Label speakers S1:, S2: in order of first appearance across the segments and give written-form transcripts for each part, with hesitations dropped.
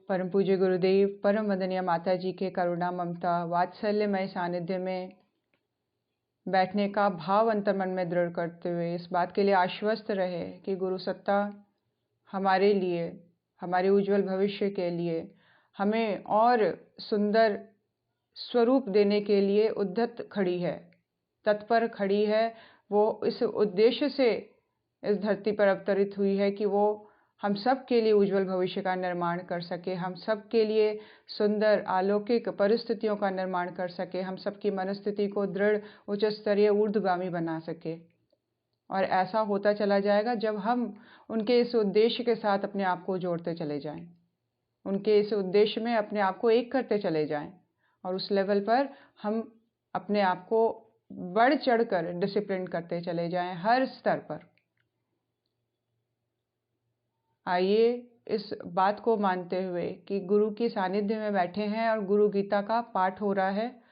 S1: परम पूज्य गुरुदेव, परम वंदनीय माता जी के करुणा ममता वात्सल्यमय सानिध्य में बैठने का भाव अंतर्मन में दृढ़ करते हुए इस बात के लिए आश्वस्त रहे कि गुरु सत्ता हमारे लिए, हमारे उज्जवल भविष्य के लिए, हमें और सुंदर स्वरूप देने के लिए उद्यत खड़ी है, तत्पर खड़ी है। वो इस उद्देश्य से इस धरती पर अवतरित हुई है कि वो हम सब के लिए उज्जवल भविष्य का निर्माण कर सके, हम सब के लिए सुंदर अलौकिक परिस्थितियों का निर्माण कर सके, हम सब की मनस्थिति को दृढ़, उच्च स्तरीय, ऊर्ध्वगामी बना सके। और ऐसा होता चला जाएगा जब हम उनके इस उद्देश्य के साथ अपने आप को जोड़ते चले जाएं, उनके इस उद्देश्य में अपने आप को एक करते चले जाएं, और उस लेवल पर हम अपने आप को बढ़ चढ़कर डिसिप्लिन करते चले जाएं हर स्तर पर। आइए इस बात को मानते हुए कि गुरु की सानिध्य में बैठे हैं और गुरु गीता का पाठ हो रहा है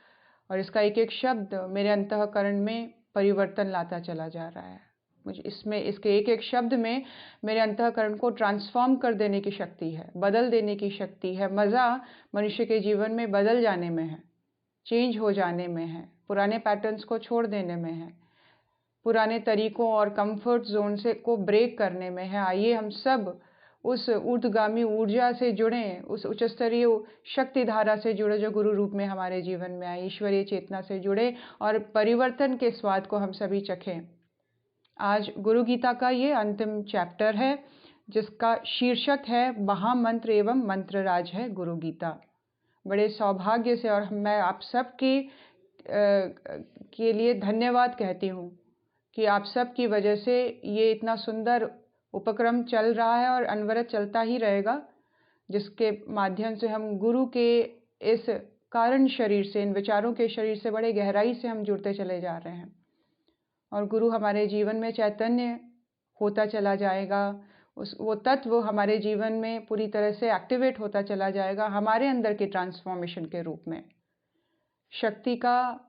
S1: और इसका एक एक शब्द मेरे अंतःकरण में परिवर्तन लाता चला जा रहा है। मुझे इसके एक एक शब्द में मेरे अंतःकरण को ट्रांसफॉर्म कर देने की शक्ति है, बदल देने की शक्ति है। मज़ा मनुष्य के जीवन में बदल जाने में है, चेंज हो जाने में है, पुराने पैटर्न्स को छोड़ देने में है, पुराने तरीकों और कंफर्ट जोन से को ब्रेक करने में है। आइए हम सब उस ऊर्ध्वगामी ऊर्जा से जुड़ें, उस उच्च स्तरीय शक्ति धारा से जुड़े जो गुरु रूप में हमारे जीवन में आए, ईश्वरीय चेतना से जुड़े और परिवर्तन के स्वाद को हम सभी चखें। आज गुरु गीता का ये अंतिम चैप्टर है जिसका शीर्षक है महामंत्र एवं मंत्रराज है गुरु गीता। बड़े सौभाग्य से और मैं आप सब के लिए धन्यवाद कहती हूँ कि आप सब की वजह से ये इतना सुंदर उपक्रम चल रहा है और अनवरत चलता ही रहेगा, जिसके माध्यम से हम गुरु के इस कारण शरीर से, इन विचारों के शरीर से बड़े गहराई से हम जुड़ते चले जा रहे हैं और गुरु हमारे जीवन में चैतन्य होता चला जाएगा। वो तत्व हमारे जीवन में पूरी तरह से एक्टिवेट होता चला जाएगा हमारे अंदर के ट्रांसफॉर्मेशन के रूप में। शक्ति का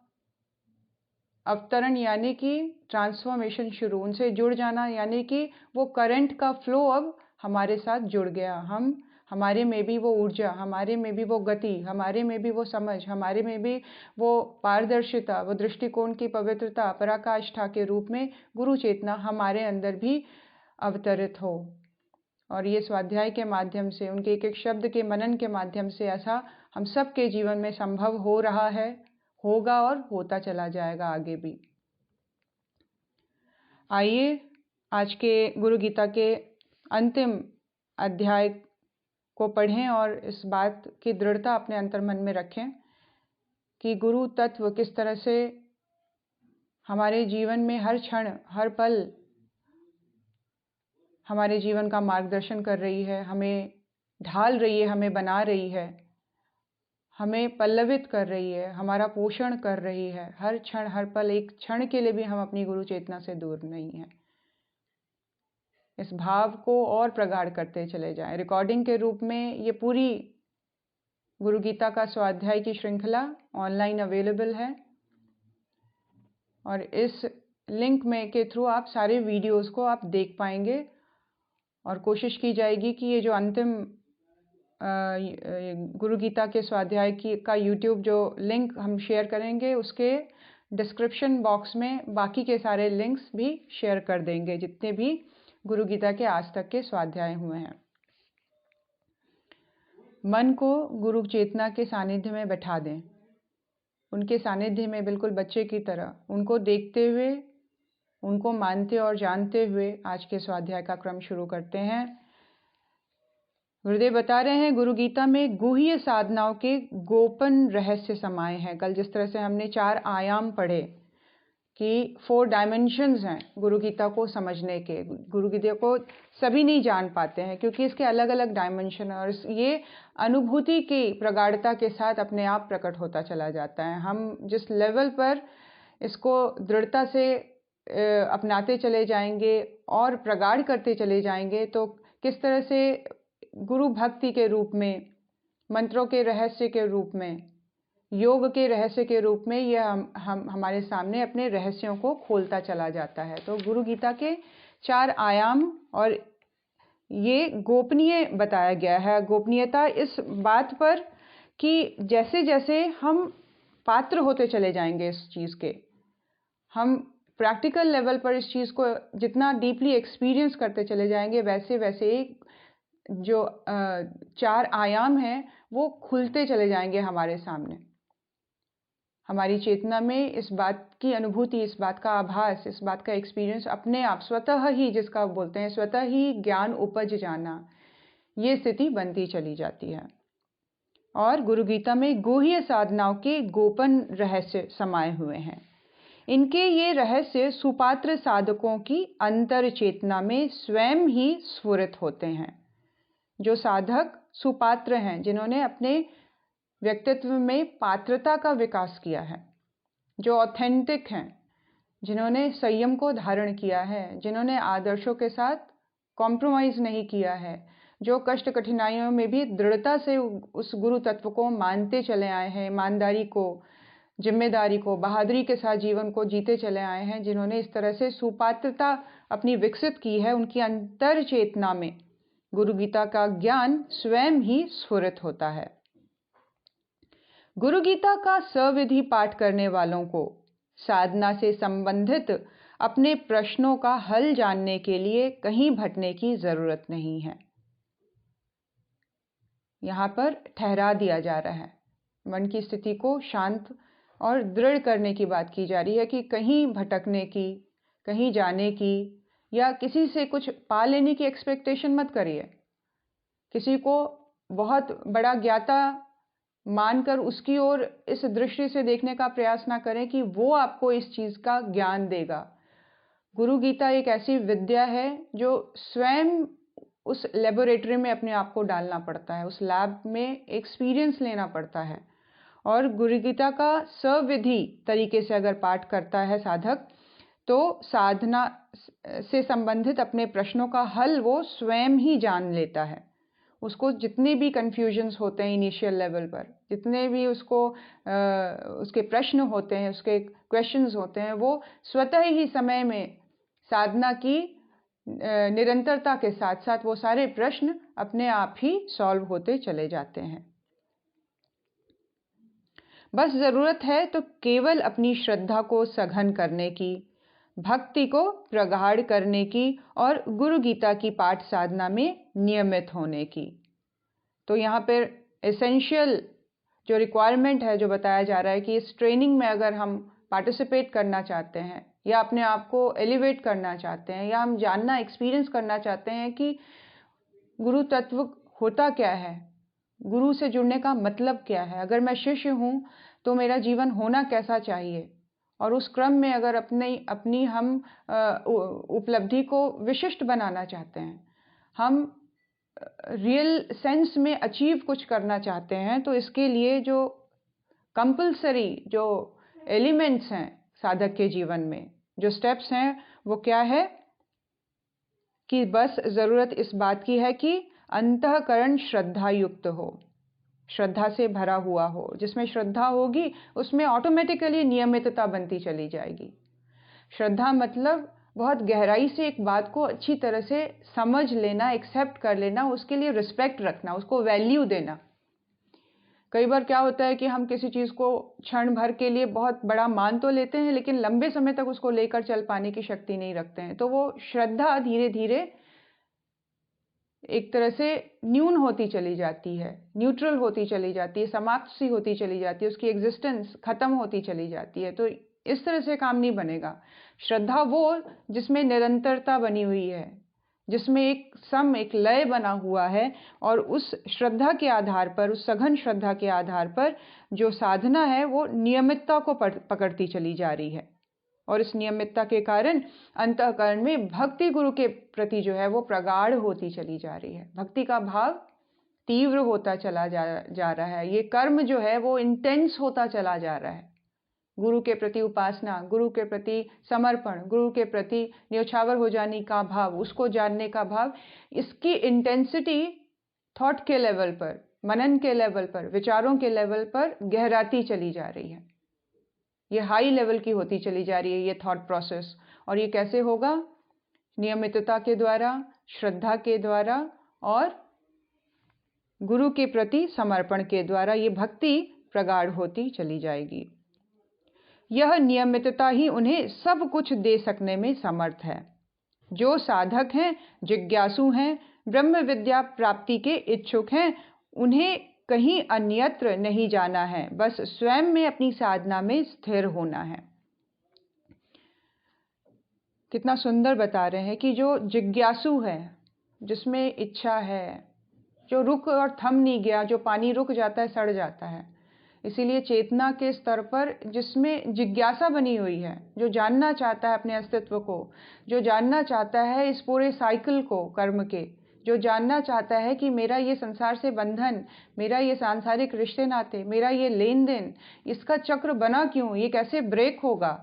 S1: अवतरण यानी कि ट्रांसफॉर्मेशन शुरू, उनसे जुड़ जाना यानी कि वो करंट का फ्लो अब हमारे साथ जुड़ गया। हमारे में भी वो ऊर्जा, हमारे में भी वो गति, हमारे में भी वो समझ, हमारे में भी वो पारदर्शिता, वो दृष्टिकोण की पवित्रता, पराकाष्ठा के रूप में गुरु चेतना हमारे अंदर भी अवतरित हो। और ये स्वाध्याय के माध्यम से, उनके एक एक शब्द के मनन के माध्यम से ऐसा हम सब के जीवन में संभव हो रहा है, होगा और होता चला जाएगा आगे भी। आइए आज के गुरु गीता के अंतिम अध्याय को पढ़ें और इस बात की दृढ़ता अपने अंतर्मन में रखें कि गुरु तत्व किस तरह से हमारे जीवन में हर क्षण, हर पल हमारे जीवन का मार्गदर्शन कर रही है, हमें ढाल रही है, हमें बना रही है, हमें पल्लवित कर रही है, हमारा पोषण कर रही है। हर क्षण, हर पल, एक क्षण के लिए भी हम अपनी गुरु चेतना से दूर नहीं हैं। इस भाव को और प्रगाढ़ करते चले जाएं। रिकॉर्डिंग के रूप में ये पूरी गुरु गीता का स्वाध्याय की श्रृंखला ऑनलाइन अवेलेबल है और इस लिंक में के थ्रू आप सारे वीडियोस को आप देख पाएंगे और कोशिश की जाएगी कि ये जो अंतिम गुरु गीता के स्वाध्याय का यूट्यूब जो लिंक हम शेयर करेंगे उसके डिस्क्रिप्शन बॉक्स में बाकी के सारे लिंक्स भी शेयर कर देंगे जितने भी गुरु गीता के आज तक के स्वाध्याय हुए हैं। मन को गुरु चेतना के सानिध्य में बैठा दें, उनके सानिध्य में बिल्कुल बच्चे की तरह उनको देखते हुए, उनको मानते और जानते हुए आज के स्वाध्याय का क्रम शुरू करते हैं। गुरुदेव बता रहे हैं गुरु गीता में गुह्य साधनाओं के गोपन रहस्य समाये हैं। कल जिस तरह से हमने 4 आयाम पढ़े कि 4 डायमेंशंस हैं गुरु गीता को समझने के। गुरु गीता को सभी नहीं जान पाते हैं क्योंकि इसके अलग अलग डायमेंशन और ये अनुभूति की प्रगाढ़ता के साथ अपने आप प्रकट होता चला जाता है। हम जिस लेवल पर इसको दृढ़ता से अपनाते चले जाएंगे और प्रगाढ़ करते चले जाएंगे तो किस तरह से गुरु भक्ति के रूप में, मंत्रों के रहस्य के रूप में, योग के रहस्य के रूप में यह हम हमारे सामने अपने रहस्यों को खोलता चला जाता है। तो गुरु गीता के 4 आयाम और ये गोपनीय बताया गया है। गोपनीयता इस बात पर कि जैसे जैसे हम पात्र होते चले जाएंगे इस चीज़ के, हम प्रैक्टिकल लेवल पर इस चीज़ को जितना डीपली एक्सपीरियंस करते चले जाएंगे, वैसे वैसे जो 4 आयाम हैं वो खुलते चले जाएंगे हमारे सामने। हमारी चेतना में इस बात की अनुभूति, इस बात का आभास, इस बात का एक्सपीरियंस अपने आप स्वतः ही, जिसका बोलते हैं स्वतः ही ज्ञान उपज जाना, ये स्थिति बनती चली जाती है। और गुरु गीता में गुह्य साधनाओं के गोपन रहस्य समाये हुए हैं। इनके ये रहस्य सुपात्र साधकों की अंतर चेतना में स्वयं ही स्फुरित होते हैं। जो साधक सुपात्र हैं, जिन्होंने अपने व्यक्तित्व में पात्रता का विकास किया है, जो ऑथेंटिक हैं, जिन्होंने संयम को धारण किया है, जिन्होंने आदर्शों के साथ कॉम्प्रोमाइज़ नहीं किया है, जो कष्ट कठिनाइयों में भी दृढ़ता से उस गुरु तत्व को मानते चले आए हैं, ईमानदारी को, जिम्मेदारी को, बहादुरी के साथ जीवन को जीते चले आए हैं, जिन्होंने इस तरह से सुपात्रता अपनी विकसित की है, उनकी अंतर चेतना में गुरु गीता का ज्ञान स्वयं ही स्फुरित होता है। गुरु गीता का सविधि पाठ करने वालों को साधना से संबंधित अपने प्रश्नों का हल जानने के लिए कहीं भटकने की जरूरत नहीं है। यहाँ पर ठहरा दिया जा रहा है, मन की स्थिति को शांत और दृढ़ करने की बात की जा रही है कि कहीं भटकने की, कहीं जाने की या किसी से कुछ पा लेने की एक्सपेक्टेशन मत करिए। किसी को बहुत बड़ा ज्ञाता मानकर उसकी ओर इस दृष्टि से देखने का प्रयास ना करें कि वो आपको इस चीज़ का ज्ञान देगा। गुरु गीता एक ऐसी विद्या है जो स्वयं उस लेबोरेटरी में अपने आप को डालना पड़ता है, उस लैब में एक्सपीरियंस लेना पड़ता है। और गुरु गीता का सविधि तरीके से अगर पाठ करता है साधक, तो साधना से संबंधित अपने प्रश्नों का हल वो स्वयं ही जान लेता है। उसको जितने भी कन्फ्यूजन्स होते हैं इनिशियल लेवल पर, जितने भी उसके प्रश्न होते हैं, उसके क्वेश्चंस होते हैं, वो स्वतः ही समय में साधना की निरंतरता के साथ साथ वो सारे प्रश्न अपने आप ही सॉल्व होते चले जाते हैं। बस ज़रूरत है तो केवल अपनी श्रद्धा को सघन करने की, भक्ति को प्रगाढ़ करने की और गुरु गीता की पाठ साधना में नियमित होने की। तो यहाँ पर एसेंशियल जो रिक्वायरमेंट है, जो बताया जा रहा है कि इस ट्रेनिंग में अगर हम पार्टिसिपेट करना चाहते हैं या अपने आप को एलिवेट करना चाहते हैं या हम जानना, एक्सपीरियंस करना चाहते हैं कि गुरु तत्व होता क्या है, गुरु से जुड़ने का मतलब क्या है, अगर मैं शिष्य हूँ तो मेरा जीवन होना कैसा चाहिए, और उस क्रम में अगर अपनी हम उपलब्धि को विशिष्ट बनाना चाहते हैं, हम रियल सेंस में अचीव कुछ करना चाहते हैं, तो इसके लिए जो कंपल्सरी जो एलिमेंट्स हैं साधक के जीवन में, जो स्टेप्स हैं, वो क्या है कि बस ज़रूरत इस बात की है कि अंतःकरण श्रद्धा युक्त हो, श्रद्धा से भरा हुआ हो। जिसमें श्रद्धा होगी उसमें ऑटोमेटिकली नियमितता बनती चली जाएगी। श्रद्धा मतलब बहुत गहराई से एक बात को अच्छी तरह से समझ लेना, एक्सेप्ट कर लेना, उसके लिए रिस्पेक्ट रखना, उसको वैल्यू देना। कई बार क्या होता है कि हम किसी चीज़ को क्षण भर के लिए बहुत बड़ा मान तो लेते हैं, लेकिन लंबे समय तक उसको लेकर चल पाने की शक्ति नहीं रखते हैं। तो वो श्रद्धा धीरे धीरे एक तरह से न्यून होती चली जाती है, न्यूट्रल होती चली जाती है, समाप्त सी होती चली जाती है, उसकी एग्जिस्टेंस खत्म होती चली जाती है। तो इस तरह से काम नहीं बनेगा। श्रद्धा वो जिसमें निरंतरता बनी हुई है, जिसमें एक लय बना हुआ है, और उस श्रद्धा के आधार पर, उस सघन श्रद्धा के आधार पर जो साधना है वो नियमितता को पकड़ती चली जा रही है। और इस नियमितता के कारण अंतःकरण में भक्ति गुरु के प्रति जो है वो प्रगाढ़ होती चली जा रही है। भक्ति का भाव तीव्र होता चला जा रहा है। ये कर्म जो है वो इंटेंस होता चला जा रहा है। गुरु के प्रति उपासना, गुरु के प्रति समर्पण, गुरु के प्रति न्योछावर हो जाने का भाव, उसको जानने का भाव, इसकी इंटेंसिटी थॉट के लेवल पर, मनन के लेवल पर, विचारों के लेवल पर गहराती चली जा रही है। ये हाई लेवल की होती चली जा रही है ये थॉट प्रोसेस। और ये कैसे होगा? नियमितता के द्वारा, श्रद्धा के द्वारा और गुरु के प्रति समर्पण के द्वारा ये भक्ति प्रगाढ़ होती चली जाएगी। यह नियमितता ही उन्हें सब कुछ दे सकने में समर्थ है। जो साधक हैं, जिज्ञासु हैं, ब्रह्म विद्या प्राप्ति के इच्छुक हैं, उन्हें कहीं अन्यत्र नहीं जाना है, बस स्वयं में अपनी साधना में स्थिर होना है। कितना सुंदर बता रहे हैं कि जो जिज्ञासु है, जिसमें इच्छा है, जो रुक और थम नहीं गया, जो पानी रुक जाता है सड़ जाता है, इसीलिए चेतना के स्तर पर जिसमें जिज्ञासा बनी हुई है, जो जानना चाहता है अपने अस्तित्व को, जो जानना चाहता है इस पूरे साइकिल को कर्म के, जो जानना चाहता है कि मेरा ये संसार से बंधन, मेरा ये सांसारिक रिश्ते नाते, मेरा ये लेन देन, इसका चक्र बना क्यों, ये कैसे ब्रेक होगा,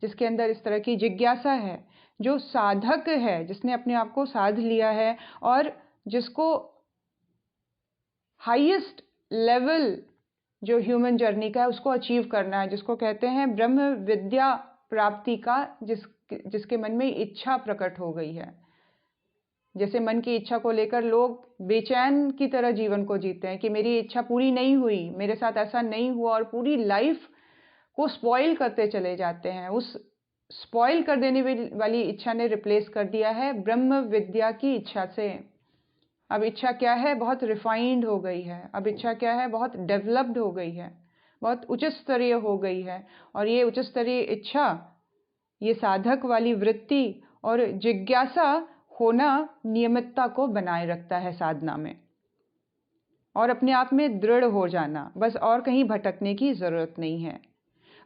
S1: जिसके अंदर इस तरह की जिज्ञासा है, जो साधक है, जिसने अपने आप को साध लिया है और जिसको हाईएस्ट लेवल जो ह्यूमन जर्नी का है उसको अचीव करना है, जिसको कहते हैं ब्रह्म विद्या प्राप्ति का, जिसके मन में इच्छा प्रकट हो गई है। जैसे मन की इच्छा को लेकर लोग बेचैन की तरह जीवन को जीते हैं कि मेरी इच्छा पूरी नहीं हुई, मेरे साथ ऐसा नहीं हुआ, और पूरी लाइफ को स्पॉइल करते चले जाते हैं। उस स्पॉइल कर देने वाली इच्छा ने रिप्लेस कर दिया है ब्रह्म विद्या की इच्छा से। अब इच्छा क्या है, बहुत रिफाइंड हो गई है। अब इच्छा क्या है, बहुत डेवलप्ड हो गई है, बहुत उच्च स्तरीय हो गई है। और ये उच्च स्तरीय इच्छा, ये साधक वाली वृत्ति और जिज्ञासा होना नियमितता को बनाए रखता है साधना में, और अपने आप में दृढ़ हो जाना, बस और कहीं भटकने की जरूरत नहीं है।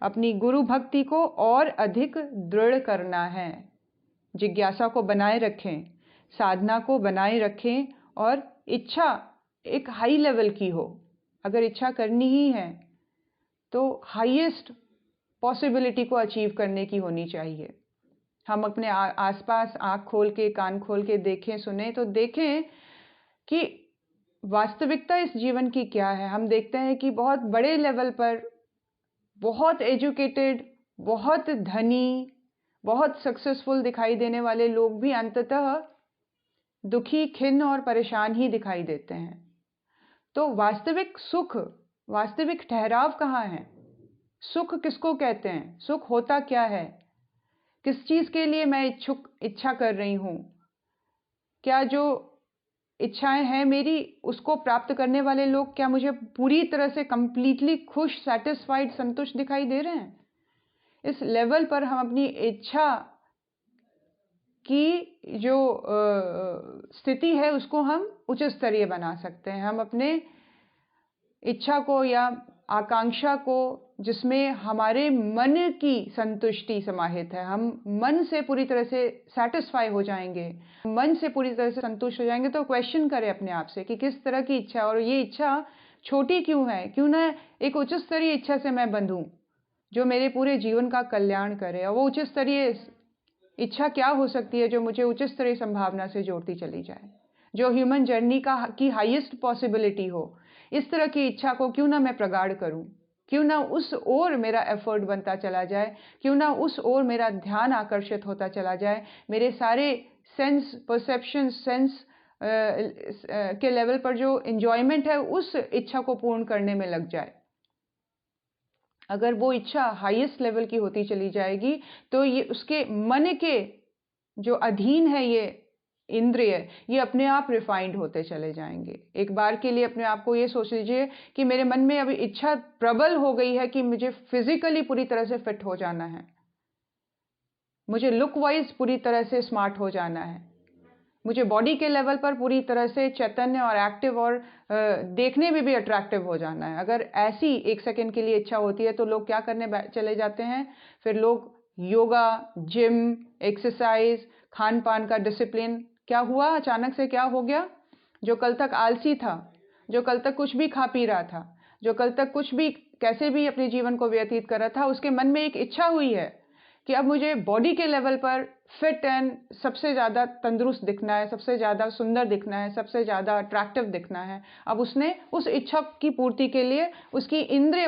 S1: अपनी गुरु भक्ति को और अधिक दृढ़ करना है। जिज्ञासा को बनाए रखें, साधना को बनाए रखें, और इच्छा एक हाई लेवल की हो। अगर इच्छा करनी ही है तो हाईएस्ट पॉसिबिलिटी को अचीव करने की होनी चाहिए। हम अपने आसपास आँख खोल के, कान खोल के देखें, सुने तो देखें कि वास्तविकता इस जीवन की क्या है। हम देखते हैं कि बहुत बड़े लेवल पर बहुत एजुकेटेड, बहुत धनी, बहुत सक्सेसफुल दिखाई देने वाले लोग भी अंततः दुखी, खिन्न और परेशान ही दिखाई देते हैं। तो वास्तविक सुख, वास्तविक ठहराव कहाँ है? सुख किसको कहते हैं? सुख होता क्या है? किस चीज के लिए मैं इच्छा कर रही हूं? क्या जो इच्छाएं हैं मेरी, उसको प्राप्त करने वाले लोग क्या मुझे पूरी तरह से कंप्लीटली खुश, सेटिस्फाइड, संतुष्ट दिखाई दे रहे हैं? इस लेवल पर हम अपनी इच्छा की जो स्थिति है उसको हम उच्च स्तरीय बना सकते हैं। हम अपने इच्छा को या आकांक्षा को, जिसमें हमारे मन की संतुष्टि समाहित है, हम मन से पूरी तरह से सेटिस्फाई हो जाएंगे, मन से पूरी तरह से संतुष्ट हो जाएंगे, तो क्वेश्चन करें अपने आप से कि किस तरह की इच्छा, और ये इच्छा छोटी क्यों है? क्यों ना एक उच्च स्तरीय इच्छा से मैं बंधूं जो मेरे पूरे जीवन का कल्याण करे। और वो उच्च स्तरीय इच्छा क्या हो सकती है जो मुझे उच्च स्तरीय संभावना से जोड़ती चली जाए, जो ह्यूमन जर्नी की हाईएस्ट पॉसिबिलिटी हो। इस तरह की इच्छा को क्यों ना मैं प्रगाढ़ करूं, क्यों ना उस ओर मेरा एफर्ट बनता चला जाए, क्यों ना उस ओर मेरा ध्यान आकर्षित होता चला जाए, मेरे सारे सेंस, परसेप्शन, सेंस के लेवल पर जो एंजॉयमेंट है उस इच्छा को पूर्ण करने में लग जाए। अगर वो इच्छा हाईएस्ट लेवल की होती चली जाएगी तो ये उसके मन के जो अधीन है ये इंद्रिय, ये अपने आप रिफाइंड होते चले जाएंगे। एक बार के लिए अपने आप को ये सोच लीजिए कि मेरे मन में अभी इच्छा प्रबल हो गई है कि मुझे फिजिकली पूरी तरह से फिट हो जाना है, मुझे लुक वाइज पूरी तरह से स्मार्ट हो जाना है, मुझे बॉडी के लेवल पर पूरी तरह से चैतन्य और एक्टिव और देखने में भी अट्रैक्टिव हो जाना है। अगर ऐसी एक सेकंड के लिए इच्छा होती है तो लोग क्या करने चले जाते हैं? फिर लोग योगा, जिम, एक्सरसाइज, खान पान का डिसिप्लिन। क्या हुआ? अचानक से क्या हो गया? जो कल तक आलसी था, जो कल तक कुछ भी खा पी रहा था, जो कल तक कुछ भी कैसे भी अपने जीवन को व्यतीत कर रहा था, उसके मन में एक इच्छा हुई है कि अब मुझे बॉडी के लेवल पर फिट एंड सबसे ज़्यादा तंदुरुस्त दिखना है, सबसे ज़्यादा सुंदर दिखना है, सबसे ज़्यादा अट्रैक्टिव दिखना है। अब उसने उस इच्छा की पूर्ति के लिए उसकी इंद्रिय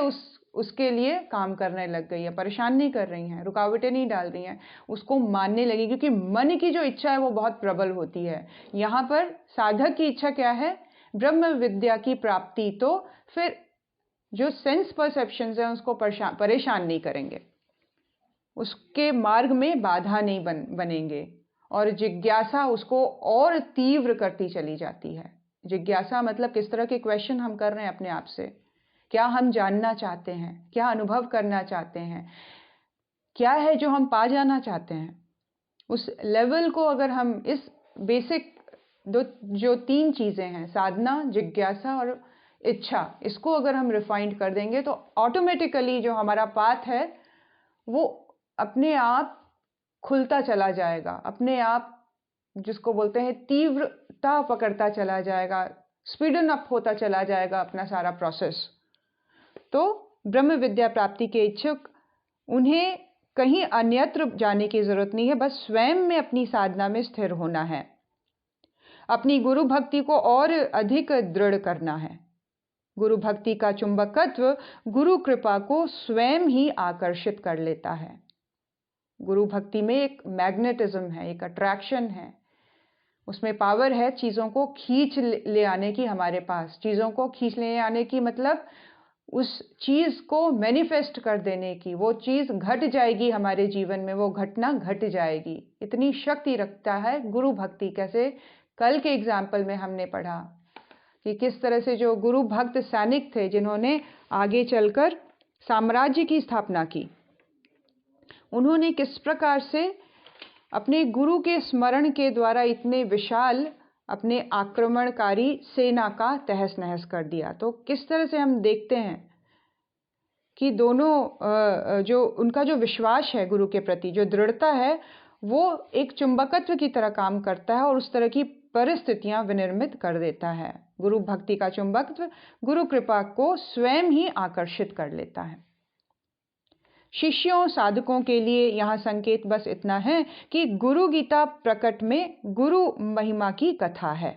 S1: उसके लिए काम करने लग गई है, परेशान नहीं कर रही हैं, रुकावटें नहीं डाल रही हैं, उसको मानने लगी, क्योंकि मन की जो इच्छा है वो बहुत प्रबल होती है। यहाँ पर साधक की इच्छा क्या है? ब्रह्म विद्या की प्राप्ति। तो फिर जो सेंस परसेप्शंस हैं उसको परेशान नहीं करेंगे, उसके मार्ग में बाधा नहीं बनेंगे, और जिज्ञासा उसको और तीव्र करती चली जाती है। जिज्ञासा मतलब किस तरह के क्वेश्चन हम कर रहे हैं अपने आप से, क्या हम जानना चाहते हैं, क्या अनुभव करना चाहते हैं, क्या है जो हम पा जाना चाहते हैं। उस लेवल को अगर हम इस बेसिक जो 3 चीज़ें हैं, साधना, जिज्ञासा और इच्छा, इसको अगर हम रिफाइंड कर देंगे तो ऑटोमेटिकली जो हमारा पाथ है वो अपने आप खुलता चला जाएगा, अपने आप जिसको बोलते हैं तीव्रता पकड़ता चला जाएगा, स्पीडन अप होता चला जाएगा अपना सारा प्रोसेस। तो ब्रह्म विद्या प्राप्ति के इच्छुक, उन्हें कहीं अन्यत्र जाने की जरूरत नहीं है, बस स्वयं में अपनी साधना में स्थिर होना है, अपनी गुरु भक्ति को और अधिक दृढ़ करना है। गुरु भक्ति का चुंबकत्व गुरु कृपा को स्वयं ही आकर्षित कर लेता है। गुरु भक्ति में एक मैग्नेटिज्म है, एक अट्रैक्शन है, उसमें पावर है चीज़ों को खींच ले आने की। हमारे पास चीज़ों को खींच ले आने की मतलब उस चीज़ को मैनिफेस्ट कर देने की। वो चीज़ घट जाएगी हमारे जीवन में, वो घटना घट जाएगी, इतनी शक्ति रखता है गुरु भक्ति। कैसे कल के एग्जाम्पल में हमने पढ़ा कि किस तरह से जो गुरु भक्त सैनिक थे जिन्होंने आगे चलकर साम्राज्य की स्थापना की, उन्होंने किस प्रकार से अपने गुरु के स्मरण के द्वारा इतने विशाल अपने आक्रमणकारी सेना का तहस नहस कर दिया। तो किस तरह से हम देखते हैं कि दोनों जो उनका जो विश्वास है गुरु के प्रति, जो दृढ़ता है, वो एक चुंबकत्व की तरह काम करता है और उस तरह की परिस्थितियां विनिर्मित कर देता है। गुरु भक्ति का चुंबकत्व गुरु कृपा को स्वयं ही आकर्षित कर लेता है। शिष्यों साधकों के लिए यहाँ संकेत बस इतना है कि गुरु गीता प्रकट में गुरु महिमा की कथा है।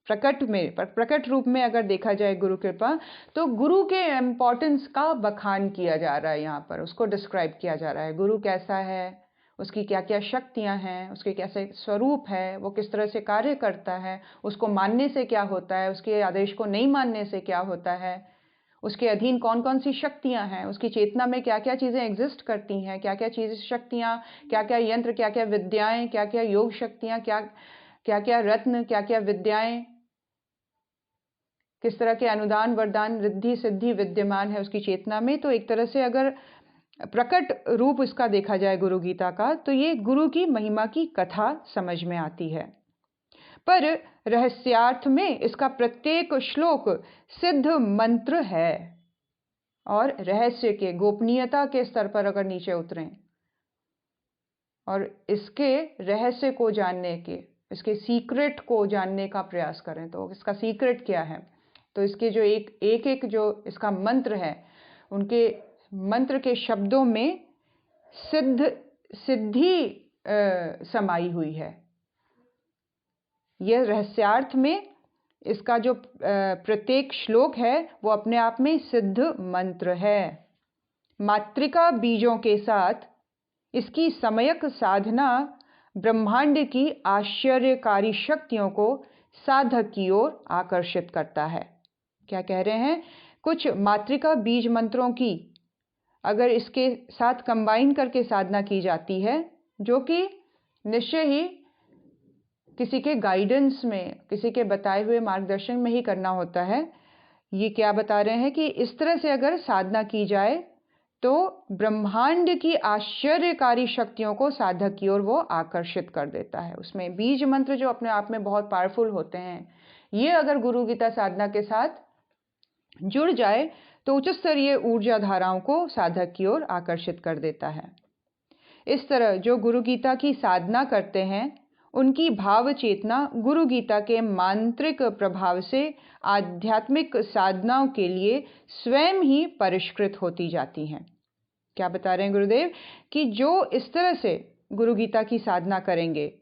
S1: प्रकट रूप में अगर देखा जाए गुरु कृपा, तो गुरु के इम्पोर्टेंस का बखान किया जा रहा है, यहाँ पर उसको डिस्क्राइब किया जा रहा है। गुरु कैसा है, उसकी क्या क्या शक्तियाँ हैं, उसके कैसे स्वरूप है, वो किस तरह से कार्य करता है, उसको मानने से क्या होता है, उसके आदेश को नहीं मानने से क्या होता है, उसके अधीन कौन कौन सी शक्तियां हैं, उसकी चेतना में क्या क्या चीज़ें एग्जिस्ट करती हैं, क्या क्या चीज़ शक्तियां, क्या क्या यंत्र, क्या क्या विद्याएं, क्या क्या योग शक्तियां, क्या क्या क्या रत्न, क्या क्या विद्याएं, किस तरह के अनुदान वरदान रिद्धि सिद्धि विद्यमान है उसकी चेतना में। तो एक तरह से अगर प्रकट रूप इसका देखा जाए गुरु गीता का, तो ये गुरु की महिमा की कथा समझ में आती है। पर रहस्यार्थ में इसका प्रत्येक श्लोक सिद्ध मंत्र है, और रहस्य के गोपनीयता के स्तर पर अगर नीचे उतरें और इसके रहस्य को जानने के, इसके सीक्रेट को जानने का प्रयास करें, तो इसका सीक्रेट क्या है, तो इसके जो एक जो इसका मंत्र है, उनके मंत्र के शब्दों में सिद्धि समाई हुई है। यह रहस्यार्थ में इसका जो प्रत्येक श्लोक है वो अपने आप में सिद्ध मंत्र है। मातृका बीजों के साथ इसकी समयक साधना ब्रह्मांड की आश्चर्यकारी शक्तियों को साधक की ओर आकर्षित करता है। क्या कह रहे हैं? कुछ मातृका बीज मंत्रों की अगर इसके साथ कंबाइन करके साधना की जाती है, जो कि निश्चय ही किसी के गाइडेंस में, किसी के बताए हुए मार्गदर्शन में ही करना होता है। ये क्या बता रहे हैं कि इस तरह से अगर साधना की जाए तो ब्रह्मांड की आश्चर्यकारी शक्तियों को साधक की ओर वो आकर्षित कर देता है। उसमें बीज मंत्र जो अपने आप में बहुत पावरफुल होते हैं, ये अगर गुरु गीता साधना के साथ जुड़ जाए तो उच्च स्तरीय ऊर्जा धाराओं को साधक की ओर आकर्षित कर देता है। इस तरह जो गुरु गीता की साधना करते हैं, उनकी भाव चेतना गुरु गीता के मांत्रिक प्रभाव से आध्यात्मिक साधनाओं के लिए स्वयं ही परिष्कृत होती जाती हैं। क्या बता रहे हैं गुरुदेव? कि जो इस तरह से गुरु गीता की साधना करेंगे,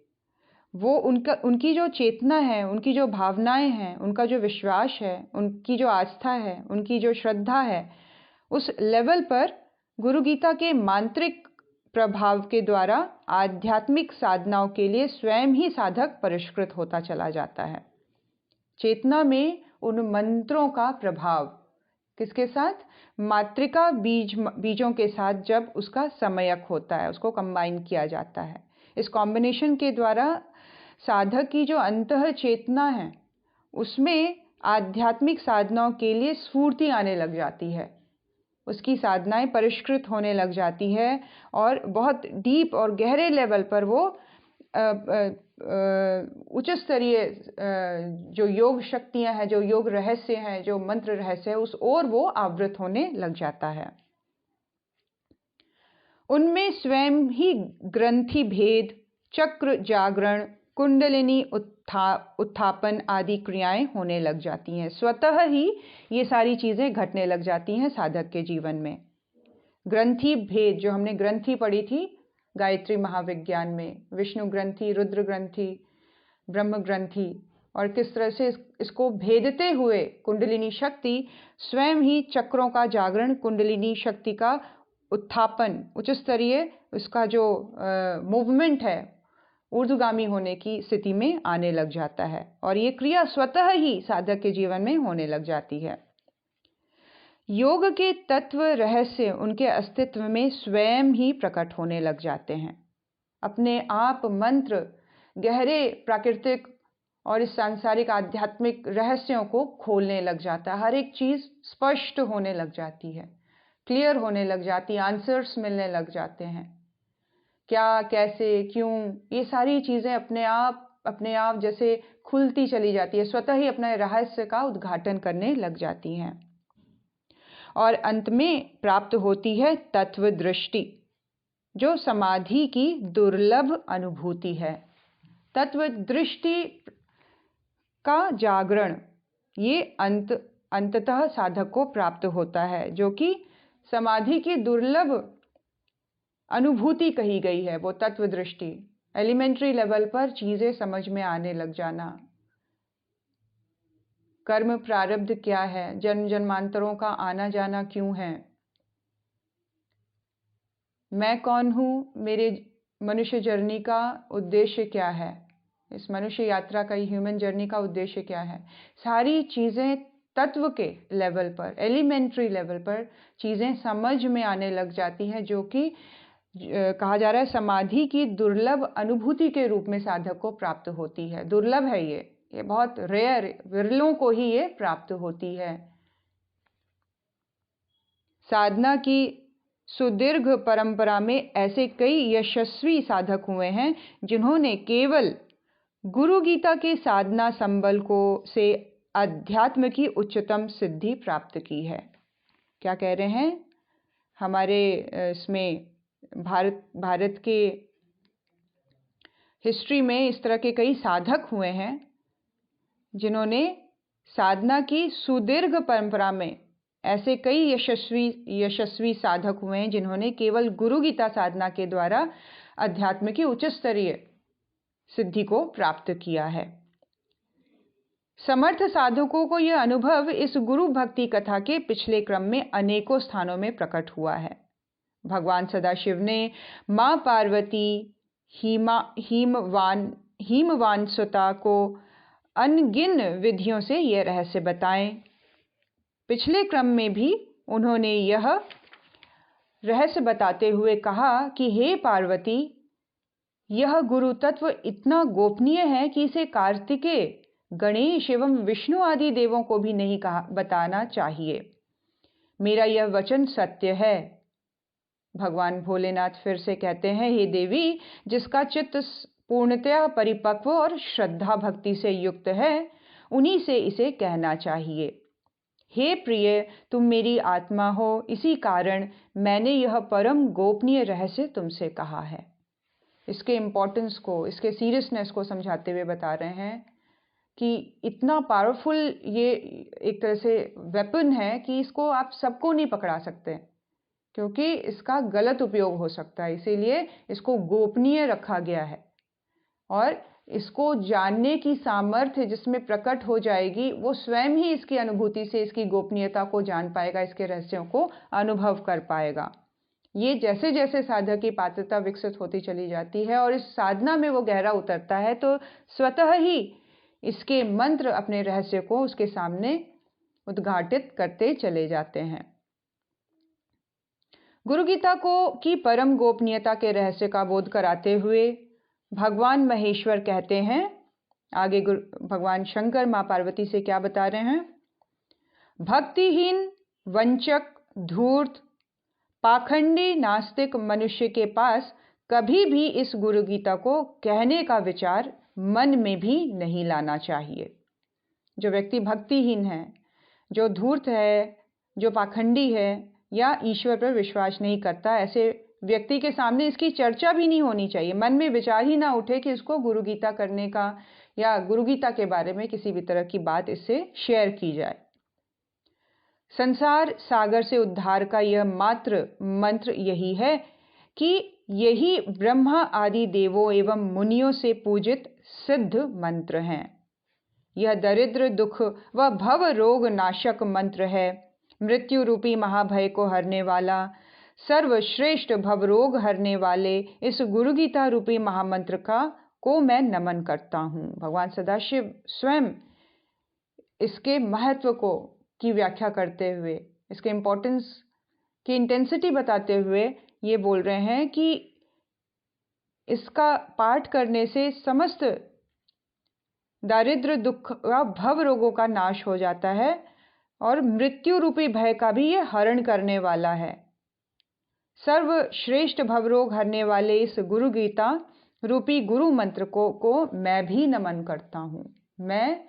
S1: वो उनकी जो चेतना है, उनकी जो भावनाएं हैं, उनका जो विश्वास है, उनकी जो आस्था है, उनकी जो श्रद्धा है, उस लेवल पर गुरु गीता के मांत्रिक प्रभाव के द्वारा आध्यात्मिक साधनाओं के लिए स्वयं ही साधक परिष्कृत होता चला जाता है। चेतना में उन मंत्रों का प्रभाव किसके साथ? मातृका बीजों के साथ जब उसका समयक होता है, उसको कंबाइन किया जाता है। इस कॉम्बिनेशन के द्वारा साधक की जो अंतः चेतना है उसमें आध्यात्मिक साधनाओं के लिए स्फूर्ति आने लग जाती है, उसकी साधनाएं परिष्कृत होने लग जाती है और बहुत डीप और गहरे लेवल पर वो उच्च स्तरीय जो योग शक्तियां हैं, जो योग रहस्य हैं, जो मंत्र रहस्य है, उस ओर वो आवृत होने लग जाता है। उनमें स्वयं ही ग्रंथि भेद, चक्र जागरण, कुंडलिनी उत्थापन आदि क्रियाएं होने लग जाती हैं। स्वतः ही ये सारी चीजें घटने लग जाती हैं साधक के जीवन में। ग्रंथि भेद, जो हमने ग्रंथि पढ़ी थी गायत्री महाविज्ञान में, विष्णु ग्रंथि, रुद्र ग्रंथि, ब्रह्म ग्रंथि, और किस तरह से इसको भेदते हुए कुंडलिनी शक्ति स्वयं ही चक्रों का जागरण, कुंडलिनी शक्ति का उत्थापन, उच्च स्तरीय उसका जो मूवमेंट है ऊर्ध्वगामी होने की स्थिति में आने लग जाता है और ये क्रिया स्वतः ही साधक के जीवन में होने लग जाती है। योग के तत्व रहस्य उनके अस्तित्व में स्वयं ही प्रकट होने लग जाते हैं। अपने आप मंत्र गहरे प्राकृतिक और इस सांसारिक आध्यात्मिक रहस्यों को खोलने लग जाता है। हर एक चीज स्पष्ट होने लग जाती है, क्लियर होने लग जाती है, आंसर्स मिलने लग जाते हैं। क्या, कैसे, क्यों, ये सारी चीजें अपने आप जैसे खुलती चली जाती है, स्वतः ही अपने रहस्य का उद्घाटन करने लग जाती हैं। और अंत में प्राप्त होती है तत्व दृष्टि, जो समाधि की दुर्लभ अनुभूति है। तत्व दृष्टि का जागरण ये अंततः साधक को प्राप्त होता है, जो कि समाधि की दुर्लभ अनुभूति कही गई है। वो तत्व दृष्टि, एलिमेंट्री लेवल पर चीजें समझ में आने लग जाना, कर्म प्रारब्ध क्या है, जन्म जन्मांतरों का आना जाना क्यों है, मैं कौन हूं, मेरे मनुष्य जर्नी का उद्देश्य क्या है, इस मनुष्य यात्रा का, ह्यूमन जर्नी का उद्देश्य क्या है। सारी चीजें तत्व के लेवल पर, एलिमेंट्री लेवल पर चीजें समझ में आने लग जाती हैं, जो कि कहा जा रहा है समाधि की दुर्लभ अनुभूति के रूप में साधक को प्राप्त होती है। दुर्लभ है ये बहुत रेयर, विरलों को ही ये प्राप्त होती है। साधना की सुदीर्घ परंपरा में ऐसे कई यशस्वी साधक हुए हैं जिन्होंने केवल गुरु गीता के साधना संबल को से अध्यात्म की उच्चतम सिद्धि प्राप्त की है। क्या कह रहे हैं? हमारे इसमें भारत के हिस्ट्री में इस तरह के कई साधक हुए हैं जिन्होंने साधना की सुदीर्घ परंपरा में, ऐसे कई यशस्वी साधक हुए हैं जिन्होंने केवल गुरु गीता साधना के द्वारा अध्यात्म की उच्च स्तरीय सिद्धि को प्राप्त किया है। समर्थ साधकों को यह अनुभव इस गुरु भक्ति कथा के पिछले क्रम में अनेकों स्थानों में प्रकट हुआ है। भगवान सदाशिव ने मां पार्वती हिमवान सुता को अनगिन विधियों से यह रहस्य बताएं। पिछले क्रम में भी उन्होंने यह रहस्य बताते हुए कहा कि हे पार्वती, यह गुरु तत्व इतना गोपनीय है कि इसे कार्तिकेय, गणेश एवं विष्णु आदि देवों को भी नहीं बताना चाहिए। मेरा यह वचन सत्य है। भगवान भोलेनाथ फिर से कहते हैं, हे देवी, जिसका चित्त पूर्णतया परिपक्व और श्रद्धा भक्ति से युक्त है, उन्हीं से इसे कहना चाहिए। हे प्रिय, तुम मेरी आत्मा हो, इसी कारण मैंने यह परम गोपनीय रहस्य तुमसे कहा है। इसके इम्पोर्टेंस को, इसके सीरियसनेस को समझाते हुए बता रहे हैं कि इतना पावरफुल ये एक तरह से वेपन है कि इसको आप सबको नहीं पकड़ा सकते, क्योंकि इसका गलत उपयोग हो सकता है। इसीलिए इसको गोपनीय रखा गया है और इसको जानने की सामर्थ्य जिसमें प्रकट हो जाएगी, वो स्वयं ही इसकी अनुभूति से इसकी गोपनीयता को जान पाएगा, इसके रहस्यों को अनुभव कर पाएगा। ये जैसे जैसे साधक की पात्रता विकसित होती चली जाती है और इस साधना में वो गहरा उतरता है, तो स्वतः ही इसके मंत्र अपने रहस्य को उसके सामने उद्घाटित करते चले जाते हैं। गुरु गीता को की परम गोपनीयता के रहस्य का बोध कराते हुए भगवान महेश्वर कहते हैं, आगे भगवान शंकर मां पार्वती से क्या बता रहे हैं? भक्तिहीन, वंचक, धूर्त, पाखंडी, नास्तिक मनुष्य के पास कभी भी इस गुरु गीता को कहने का विचार मन में भी नहीं लाना चाहिए। जो व्यक्ति भक्तिहीन है, जो धूर्त है, जो पाखंडी है या ईश्वर पर विश्वास नहीं करता, ऐसे व्यक्ति के सामने इसकी चर्चा भी नहीं होनी चाहिए। मन में विचार ही ना उठे कि इसको गुरु गीता करने का या गुरु गीता के बारे में किसी भी तरह की बात इससे शेयर की जाए। संसार सागर से उद्धार का यह मात्र मंत्र यही है कि यही ब्रह्मा आदि देवों एवं मुनियों से पूजित सिद्ध मंत्र हैं। यह दरिद्र, दुख व भव रोग नाशक मंत्र है। मृत्यु रूपी महाभय को हरने वाला, सर्वश्रेष्ठ भवरोग हरने वाले इस गुरु गीता रूपी महामंत्र को मैं नमन करता हूँ। भगवान सदाशिव स्वयं इसके महत्व की व्याख्या करते हुए, इसके इम्पोर्टेंस की इंटेंसिटी बताते हुए ये बोल रहे हैं कि इसका पाठ करने से समस्त दारिद्र, दुख व भव रोगों का नाश हो जाता है और मृत्यु रूपी भय का भी ये हरण करने वाला है। सर्वश्रेष्ठ भवरोग हरने वाले इस गुरु गीता रूपी गुरु मंत्र को मैं भी नमन करता हूँ। मैं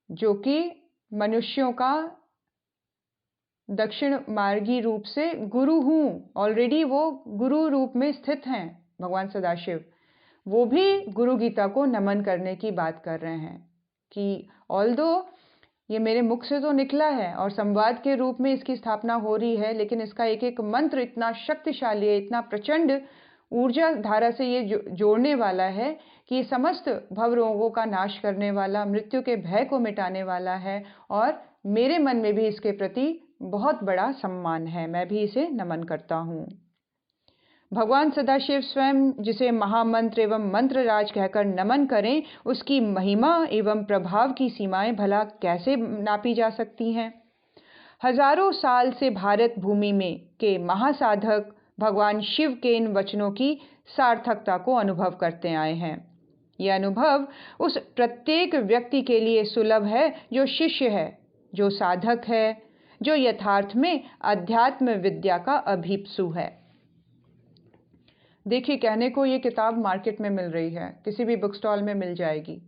S1: जो कि मनुष्यों का दक्षिण मार्गी रूप से गुरु हूँ, ऑलरेडी वो गुरु रूप में स्थित हैं भगवान सदाशिव, वो भी गुरु गीता को नमन करने की बात कर रहे हैं कि ऑल्दो ये मेरे मुख से तो निकला है और संवाद के रूप में इसकी स्थापना हो रही है, लेकिन इसका एक एक मंत्र इतना शक्तिशाली है, इतना प्रचंड ऊर्जा धारा से ये जोड़ने वाला है कि समस्त भव रोगों का नाश करने वाला, मृत्यु के भय को मिटाने वाला है और मेरे मन में भी इसके प्रति बहुत बड़ा सम्मान है। मैं भी इसे नमन करता हूँ। भगवान सदाशिव स्वयं जिसे महामंत्र एवं मंत्रराज कहकर नमन करें, उसकी महिमा एवं प्रभाव की सीमाएं भला कैसे नापी जा सकती हैं? हजारों साल से भारत भूमि में के महासाधक भगवान शिव के इन वचनों की सार्थकता को अनुभव करते आए हैं। यह अनुभव उस प्रत्येक व्यक्ति के लिए सुलभ है जो शिष्य है, जो साधक है, जो यथार्थ में अध्यात्म विद्या का अभीप्सु है। देखिए, कहने को ये किताब मार्केट में मिल रही है, किसी भी बुक स्टॉल में मिल जाएगी,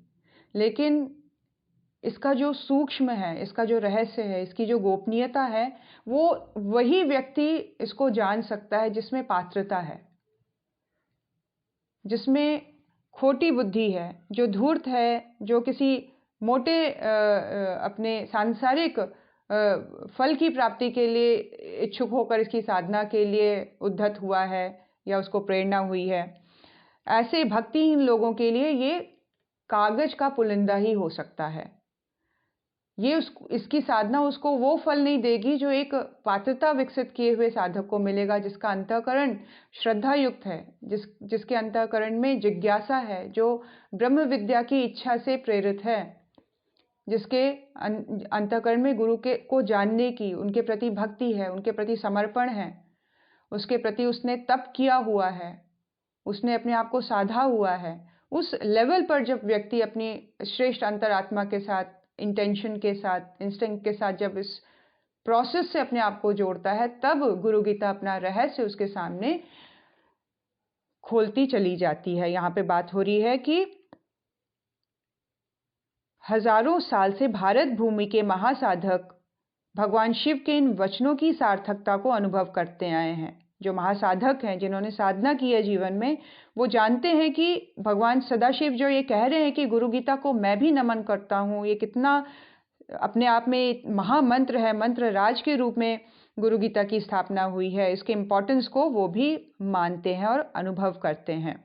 S1: लेकिन इसका जो सूक्ष्म है, इसका जो रहस्य है, इसकी जो गोपनीयता है, वो वही व्यक्ति इसको जान सकता है जिसमें पात्रता है, जिसमें खोटी बुद्धि है, जो धूर्त है, जो किसी मोटे अपने सांसारिक फल की प्राप्ति के लिए इच्छुक होकर इसकी साधना के लिए उद्धत हुआ है या उसको प्रेरणा हुई है। ऐसे भक्तिहीन लोगों के लिए ये कागज का पुलिंदा ही हो सकता है। ये इसकी साधना उसको वो फल नहीं देगी जो एक पात्रता विकसित किए हुए साधक को मिलेगा, जिसका अंतःकरण श्रद्धा युक्त है, जिसके अंतःकरण में जिज्ञासा है, जो ब्रह्म विद्या की इच्छा से प्रेरित है, जिसके अंतःकरण में गुरु को जानने की, उनके प्रति भक्ति है, उनके प्रति समर्पण है, उसके प्रति उसने तप किया हुआ है, उसने अपने आप को साधा हुआ है। उस लेवल पर जब व्यक्ति अपनी श्रेष्ठ अंतरात्मा के साथ, इंटेंशन के साथ, इंस्टिंक्ट के साथ जब इस प्रोसेस से अपने आप को जोड़ता है, तब गुरु गीता अपना रहस्य उसके सामने खोलती चली जाती है। यहाँ पे बात हो रही है कि हजारों साल से भारत भूमि के महासाधक भगवान शिव के इन वचनों की सार्थकता को अनुभव करते आए हैं। जो महासाधक हैं, जिन्होंने साधना की है जीवन में, वो जानते हैं कि भगवान सदाशिव जो ये कह रहे हैं कि गुरु गीता को मैं भी नमन करता हूँ, ये कितना अपने आप में महामंत्र है, मंत्र राज के रूप में गुरु गीता की स्थापना हुई है, इसके इम्पोर्टेंस को वो भी मानते हैं और अनुभव करते हैं।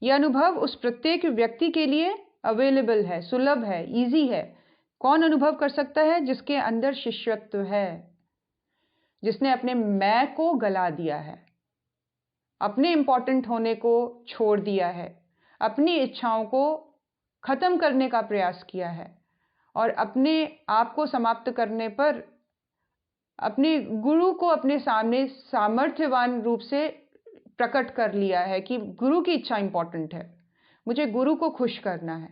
S1: यह अनुभव उस प्रत्येक व्यक्ति के लिए अवेलेबल है, सुलभ है, ईजी है। कौन अनुभव कर सकता है? जिसके अंदर शिष्यत्व है, जिसने अपने मैं को गला दिया है, अपने इंपॉर्टेंट होने को छोड़ दिया है, अपनी इच्छाओं को खत्म करने का प्रयास किया है और अपने आप को समाप्त करने पर अपने गुरु को अपने सामने सामर्थ्यवान रूप से प्रकट कर लिया है कि गुरु की इच्छा इंपॉर्टेंट है, मुझे गुरु को खुश करना है,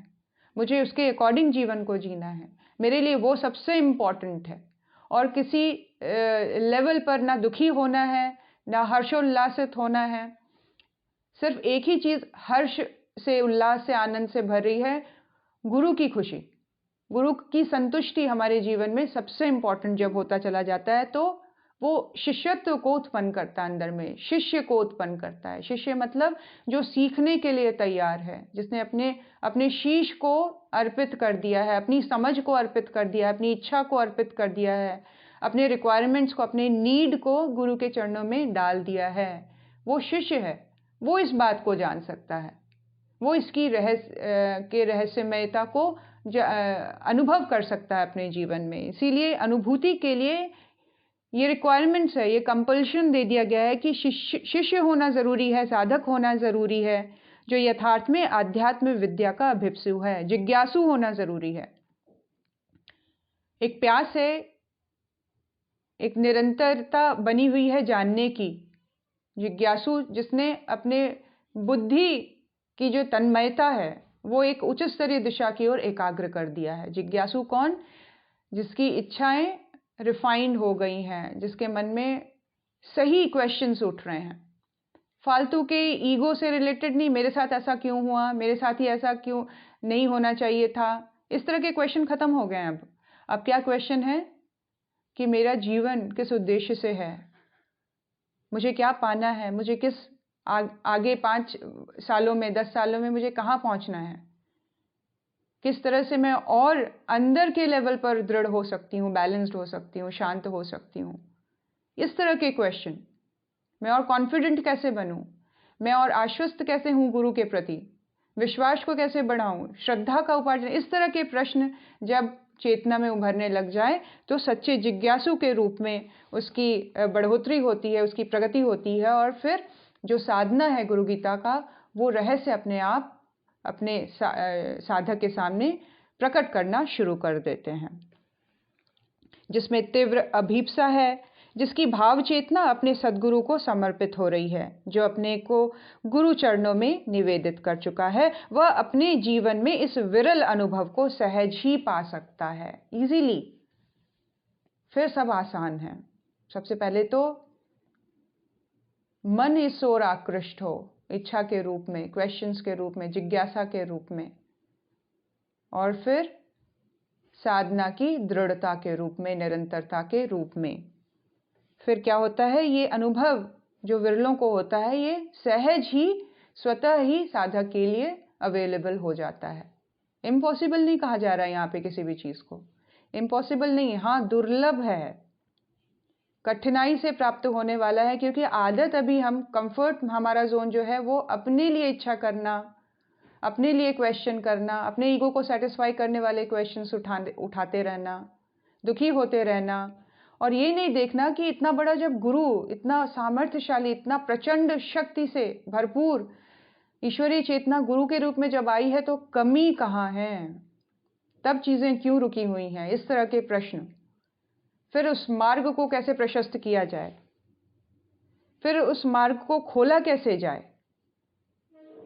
S1: मुझे उसके अकॉर्डिंग जीवन को जीना है, मेरे लिए वो सबसे इम्पॉर्टेंट है। और किसी लेवल पर ना दुखी होना है, ना हर्षोल्लासित होना है। सिर्फ एक ही चीज़ हर्ष से, उल्लास से, आनंद से भर रही है, गुरु की खुशी, गुरु की संतुष्टि हमारे जीवन में सबसे इम्पॉर्टेंट जब होता चला जाता है तो वो शिष्यत्व को उत्पन्न करता है, अंदर में शिष्य को उत्पन्न करता है। शिष्य मतलब जो सीखने के लिए तैयार है, जिसने अपने शीश को अर्पित कर दिया है, अपनी समझ को अर्पित कर दिया है, अपनी इच्छा को अर्पित कर दिया है, अपने रिक्वायरमेंट्स को, अपने नीड को गुरु के चरणों में डाल दिया है। वो शिष्य है, वो इस बात को जान सकता है, वो इसकी रहस्यमयता को अनुभव कर सकता है अपने जीवन में। इसीलिए अनुभूति के लिए ये रिक्वायरमेंट्स है, ये कंपल्शन दे दिया गया है कि शिष्य होना ज़रूरी है, साधक होना ज़रूरी है, जो यथार्थ में आध्यात्म विद्या का अभिप्सु है, जिज्ञासु होना ज़रूरी है। एक प्यास है, एक निरंतरता बनी हुई है जानने की। जिज्ञासु जिसने अपने बुद्धि की जो तन्मयता है वो एक उच्च स्तरीय दिशा की ओर एकाग्र कर दिया है। जिज्ञासु कौन? जिसकी इच्छाएं रिफाइंड हो गई हैं, जिसके मन में सही क्वेश्चंस उठ रहे हैं, फालतू के ईगो से रिलेटेड नहीं, मेरे साथ ऐसा क्यों हुआ, मेरे साथ ही ऐसा क्यों नहीं होना चाहिए था, इस तरह के क्वेश्चन खत्म हो गए हैं। अब क्या क्वेश्चन है कि मेरा जीवन किस उद्देश्य से है, मुझे क्या पाना है, मुझे किस आगे 5 सालों में, 10 सालों में मुझे कहाँ पहुँचना है, किस तरह से मैं और अंदर के लेवल पर दृढ़ हो सकती हूँ, बैलेंस्ड हो सकती हूँ, शांत हो सकती हूँ। इस तरह के क्वेश्चन। मैं और कॉन्फिडेंट कैसे बनूँ, मैं और आश्वस्त कैसे हूँ गुरु के प्रति, विश्वास को कैसे बढ़ाऊँ, श्रद्धा का उपार्जन, इस तरह के प्रश्न जब चेतना में उभरने लग जाए तो सच्चे जिज्ञासु के रूप में उसकी बढ़ोतरी होती है, उसकी प्रगति होती है और फिर जो साधना है गुरु गीता का वो रहस्य अपने आप अपने साधक के सामने प्रकट करना शुरू कर देते हैं, जिसमें तीव्र अभीप्सा है, जिसकी भाव चेतना अपने सद्गुरु को समर्पित हो रही है, जो अपने को गुरु चरणों में निवेदित कर चुका है, वह अपने जीवन में इस विरल अनुभव को सहज ही पा सकता है, इजीली। फिर सब आसान है। सबसे पहले तो मन इस ओर आकृष्ट हो, इच्छा के रूप में, क्वेश्चंस के रूप में, जिज्ञासा के रूप में, और फिर साधना की दृढ़ता के रूप में, निरंतरता के रूप में। फिर क्या होता है, ये अनुभव जो विरलों को होता है ये सहज ही, स्वतः ही साधक के लिए अवेलेबल हो जाता है। इम्पॉसिबल नहीं कहा जा रहा है यहाँ पे किसी भी चीज़ को, इम्पॉसिबल नहीं, हाँ दुर्लभ है, कठिनाई से प्राप्त होने वाला है, क्योंकि आदत अभी हम कंफर्ट, हमारा जोन जो है वो अपने लिए इच्छा करना, अपने लिए क्वेश्चन करना, अपने ईगो को सेटिस्फाई करने वाले क्वेश्चंस उठाते रहना, दुखी होते रहना, और ये नहीं देखना कि इतना बड़ा जब गुरु, इतना सामर्थ्यशाली, इतना प्रचंड शक्ति से भरपूर ईश्वरीय चेतना गुरु के रूप में जब आई है तो कमी कहाँ है, तब चीज़ें क्यों रुकी हुई हैं, इस तरह के प्रश्न। फिर उस मार्ग को कैसे प्रशस्त किया जाए, फिर उस मार्ग को खोला कैसे जाए,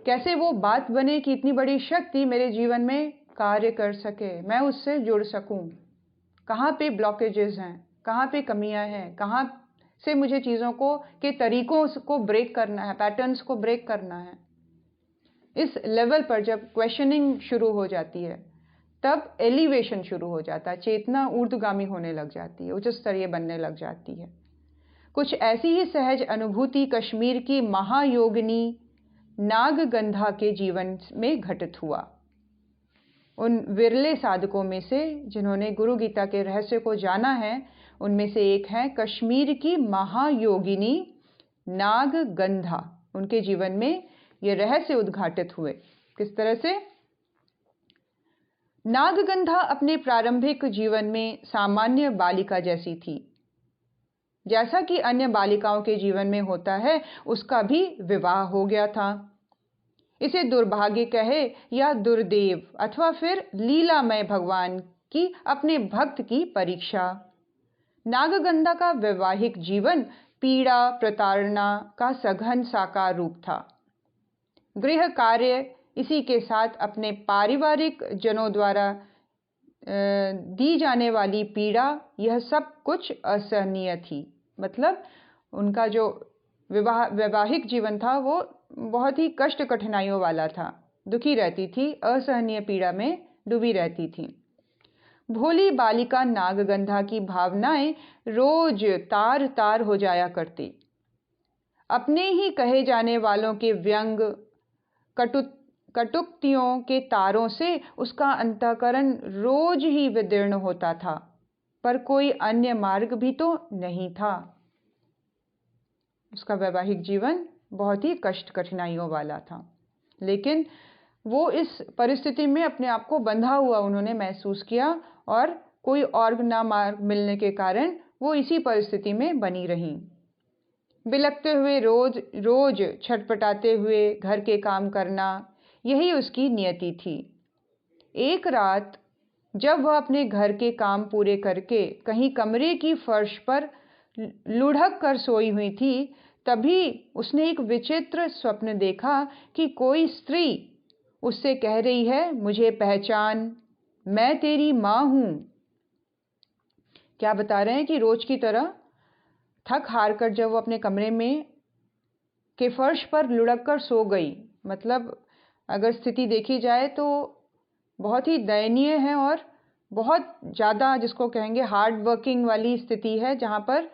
S1: कैसे वो बात बने कि इतनी बड़ी शक्ति मेरे जीवन में कार्य कर सके, मैं उससे जुड़ सकूं, कहाँ पे ब्लॉकेजेस हैं, कहाँ पे कमियां हैं, कहाँ से मुझे चीज़ों को के तरीकों को ब्रेक करना है, पैटर्न्स को ब्रेक करना है। इस लेवल पर जब क्वेश्चनिंग शुरू हो जाती है तब एलिवेशन शुरू हो जाता है, चेतना ऊर्ध्वगामी होने लग जाती है, उच्च स्तरीय बनने लग जाती है। कुछ ऐसी ही सहज अनुभूति कश्मीर की महायोगिनी नागगंधा के जीवन में घटित हुआ। उन विरले साधकों में से जिन्होंने गुरु गीता के रहस्य को जाना है, उनमें से एक है कश्मीर की महायोगिनी नागगंधा। उनके जीवन में ये रहस्य उद्घाटित हुए। किस तरह से? नागगंधा अपने प्रारंभिक जीवन में सामान्य बालिका जैसी थी। जैसा कि अन्य बालिकाओं के जीवन में होता है, उसका भी विवाह हो गया था। इसे दुर्भाग्य कहे या दुर्देव अथवा फिर लीलामय भगवान की अपने भक्त की परीक्षा। नागगंधा का वैवाहिक जीवन पीड़ा प्रताड़ना का सघन साकार रूप था। गृह कार्य, इसी के साथ अपने पारिवारिक जनों द्वारा दी जाने वाली पीड़ा, यह सब कुछ असहनीय थी। मतलब उनका जो वैवाहिक जीवन था वो बहुत ही कष्ट कठिनाइयों वाला था। दुखी रहती थी, असहनीय पीड़ा में डूबी रहती थी। भोली बालिका नागगंधा की भावनाएं रोज तार तार हो जाया करती। अपने ही कहे जाने वालों के व्यंग कटुक्तियों के तारों से उसका अंतःकरण रोज ही विदीर्ण होता था, पर कोई अन्य मार्ग भी तो नहीं था। उसका वैवाहिक जीवन बहुत ही कष्ट कठिनाइयों वाला था, लेकिन वो इस परिस्थिति में अपने आप को बंधा हुआ उन्होंने महसूस किया और कोई और ना मार्ग मिलने के कारण वो इसी परिस्थिति में बनी रहीं। बिलखते हुए रोज छटपटाते हुए घर के काम करना, यही उसकी नियति थी। एक रात जब वह अपने घर के काम पूरे करके कहीं कमरे की फर्श पर लुढ़क कर सोई हुई थी, तभी उसने एक विचित्र स्वप्न देखा कि कोई स्त्री उससे कह रही है, मुझे पहचान, मैं तेरी माँ हूं। क्या बता रहे हैं कि रोज की तरह थक हार कर जब वो अपने कमरे में के फर्श पर लुढ़क कर सो गई, मतलब अगर स्थिति देखी जाए तो बहुत ही दयनीय है और बहुत ज़्यादा जिसको कहेंगे हार्ड वर्किंग वाली स्थिति है, जहाँ पर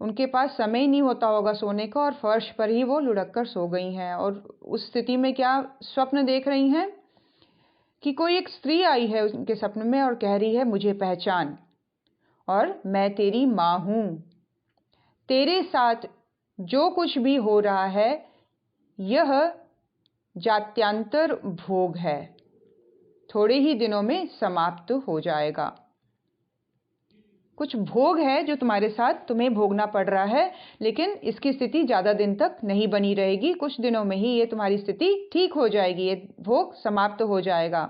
S1: उनके पास समय नहीं होता होगा सोने का और फर्श पर ही वो लुढ़क कर सो गई हैं। और उस स्थिति में क्या स्वप्न देख रही हैं कि कोई एक स्त्री आई है उनके सपने में और कह रही है, मुझे पहचान और मैं तेरी माँ हूँ। तेरे साथ जो कुछ भी हो रहा है यह जात्यांतर भोग है, थोड़े ही दिनों में समाप्त हो जाएगा। कुछ भोग है जो तुम्हारे साथ तुम्हें भोगना पड़ रहा है, लेकिन इसकी स्थिति ज़्यादा दिन तक नहीं बनी रहेगी। कुछ दिनों में ही ये तुम्हारी स्थिति ठीक हो जाएगी, ये भोग समाप्त हो जाएगा।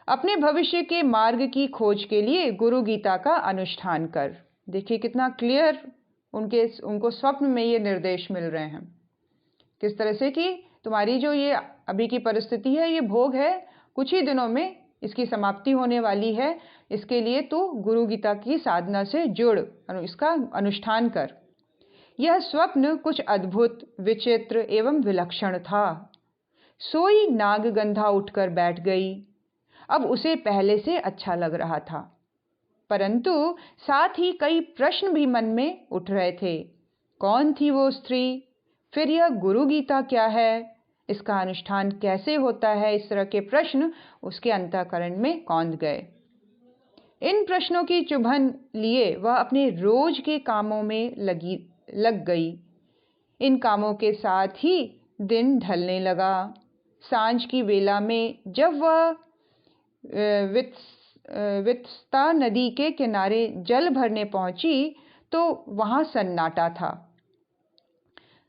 S1: अपने भविष्य के मार्ग की खोज के लिए गुरु गीता का अनुष्ठान कर। देखिए कितना क्लियर उनको स्वप्न में ये निर्देश मिल रहे हैं। किस तरह से कि तुम्हारी जो ये अभी की परिस्थिति है, ये भोग है, कुछ ही दिनों में इसकी समाप्ति होने वाली है। इसके लिए तू गुरु गीता की साधना से जुड़, इसका अनुष्ठान कर। यह स्वप्न कुछ अद्भुत, विचित्र एवं विलक्षण था। सोई नागगंधा उठकर बैठ गई। अब उसे पहले से अच्छा लग रहा था, परंतु साथ ही कई प्रश्न भी मन में उठ रहे थे। कौन थी वो स्त्री? फिर यह गुरु गीता क्या है? इसका अनुष्ठान कैसे होता है? इस तरह के प्रश्न उसके अंतःकरण में कौंध गए। इन प्रश्नों की चुभन लिए वह अपने रोज के कामों में लग गई। इन कामों के साथ ही दिन ढलने लगा। सांझ की वेला में जब वह वित्स्ता नदी के किनारे जल भरने पहुंची तो वहां सन्नाटा था।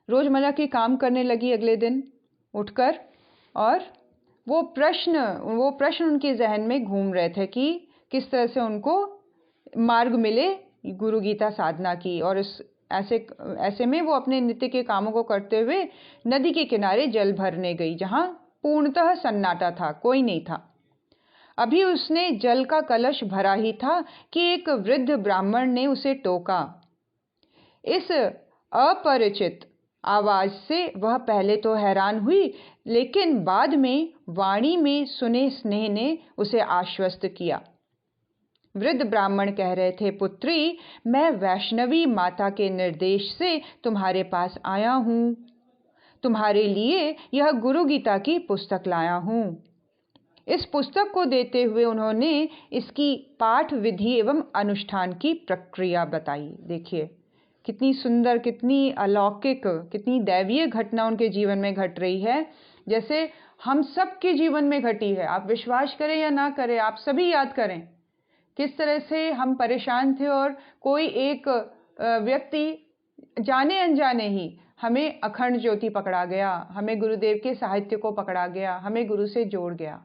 S1: रोजमर्रा के काम करने लगी अगले दिन उठकर, और वो प्रश्न उनके जहन में घूम रहे थे कि किस तरह से उनको मार्ग मिले गुरु गीता साधना की। और ऐसे में वो अपने नित्य के कामों को करते हुए नदी के किनारे जल भरने गई, जहां पूर्णतः सन्नाटा था, कोई नहीं था। अभी उसने जल का कलश भरा ही था कि एक वृद्ध ब्राह्मण ने उसे टोका। इस अपरिचित आवाज से वह पहले तो हैरान हुई, लेकिन बाद में वाणी में सुने स्नेह ने उसे आश्वस्त किया। वृद्ध ब्राह्मण कह रहे थे, पुत्री, मैं वैष्णवी माता के निर्देश से तुम्हारे पास आया हूँ। तुम्हारे लिए यह गुरु गीता की पुस्तक लाया हूँ। इस पुस्तक को देते हुए उन्होंने इसकी पाठ विधि एवं अनुष्ठान की प्रक्रिया बताई। देखिए कितनी सुंदर, कितनी अलौकिक, कितनी दैवीय घटना उनके जीवन में घट रही है, जैसे हम सबके जीवन में घटी है। आप विश्वास करें या ना करें, आप सभी याद करें किस तरह से हम परेशान थे और कोई एक व्यक्ति जाने अनजाने ही हमें अखंड ज्योति पकड़ा गया, हमें गुरुदेव के साहित्य को पकड़ा गया, हमें गुरु से जोड़ गया।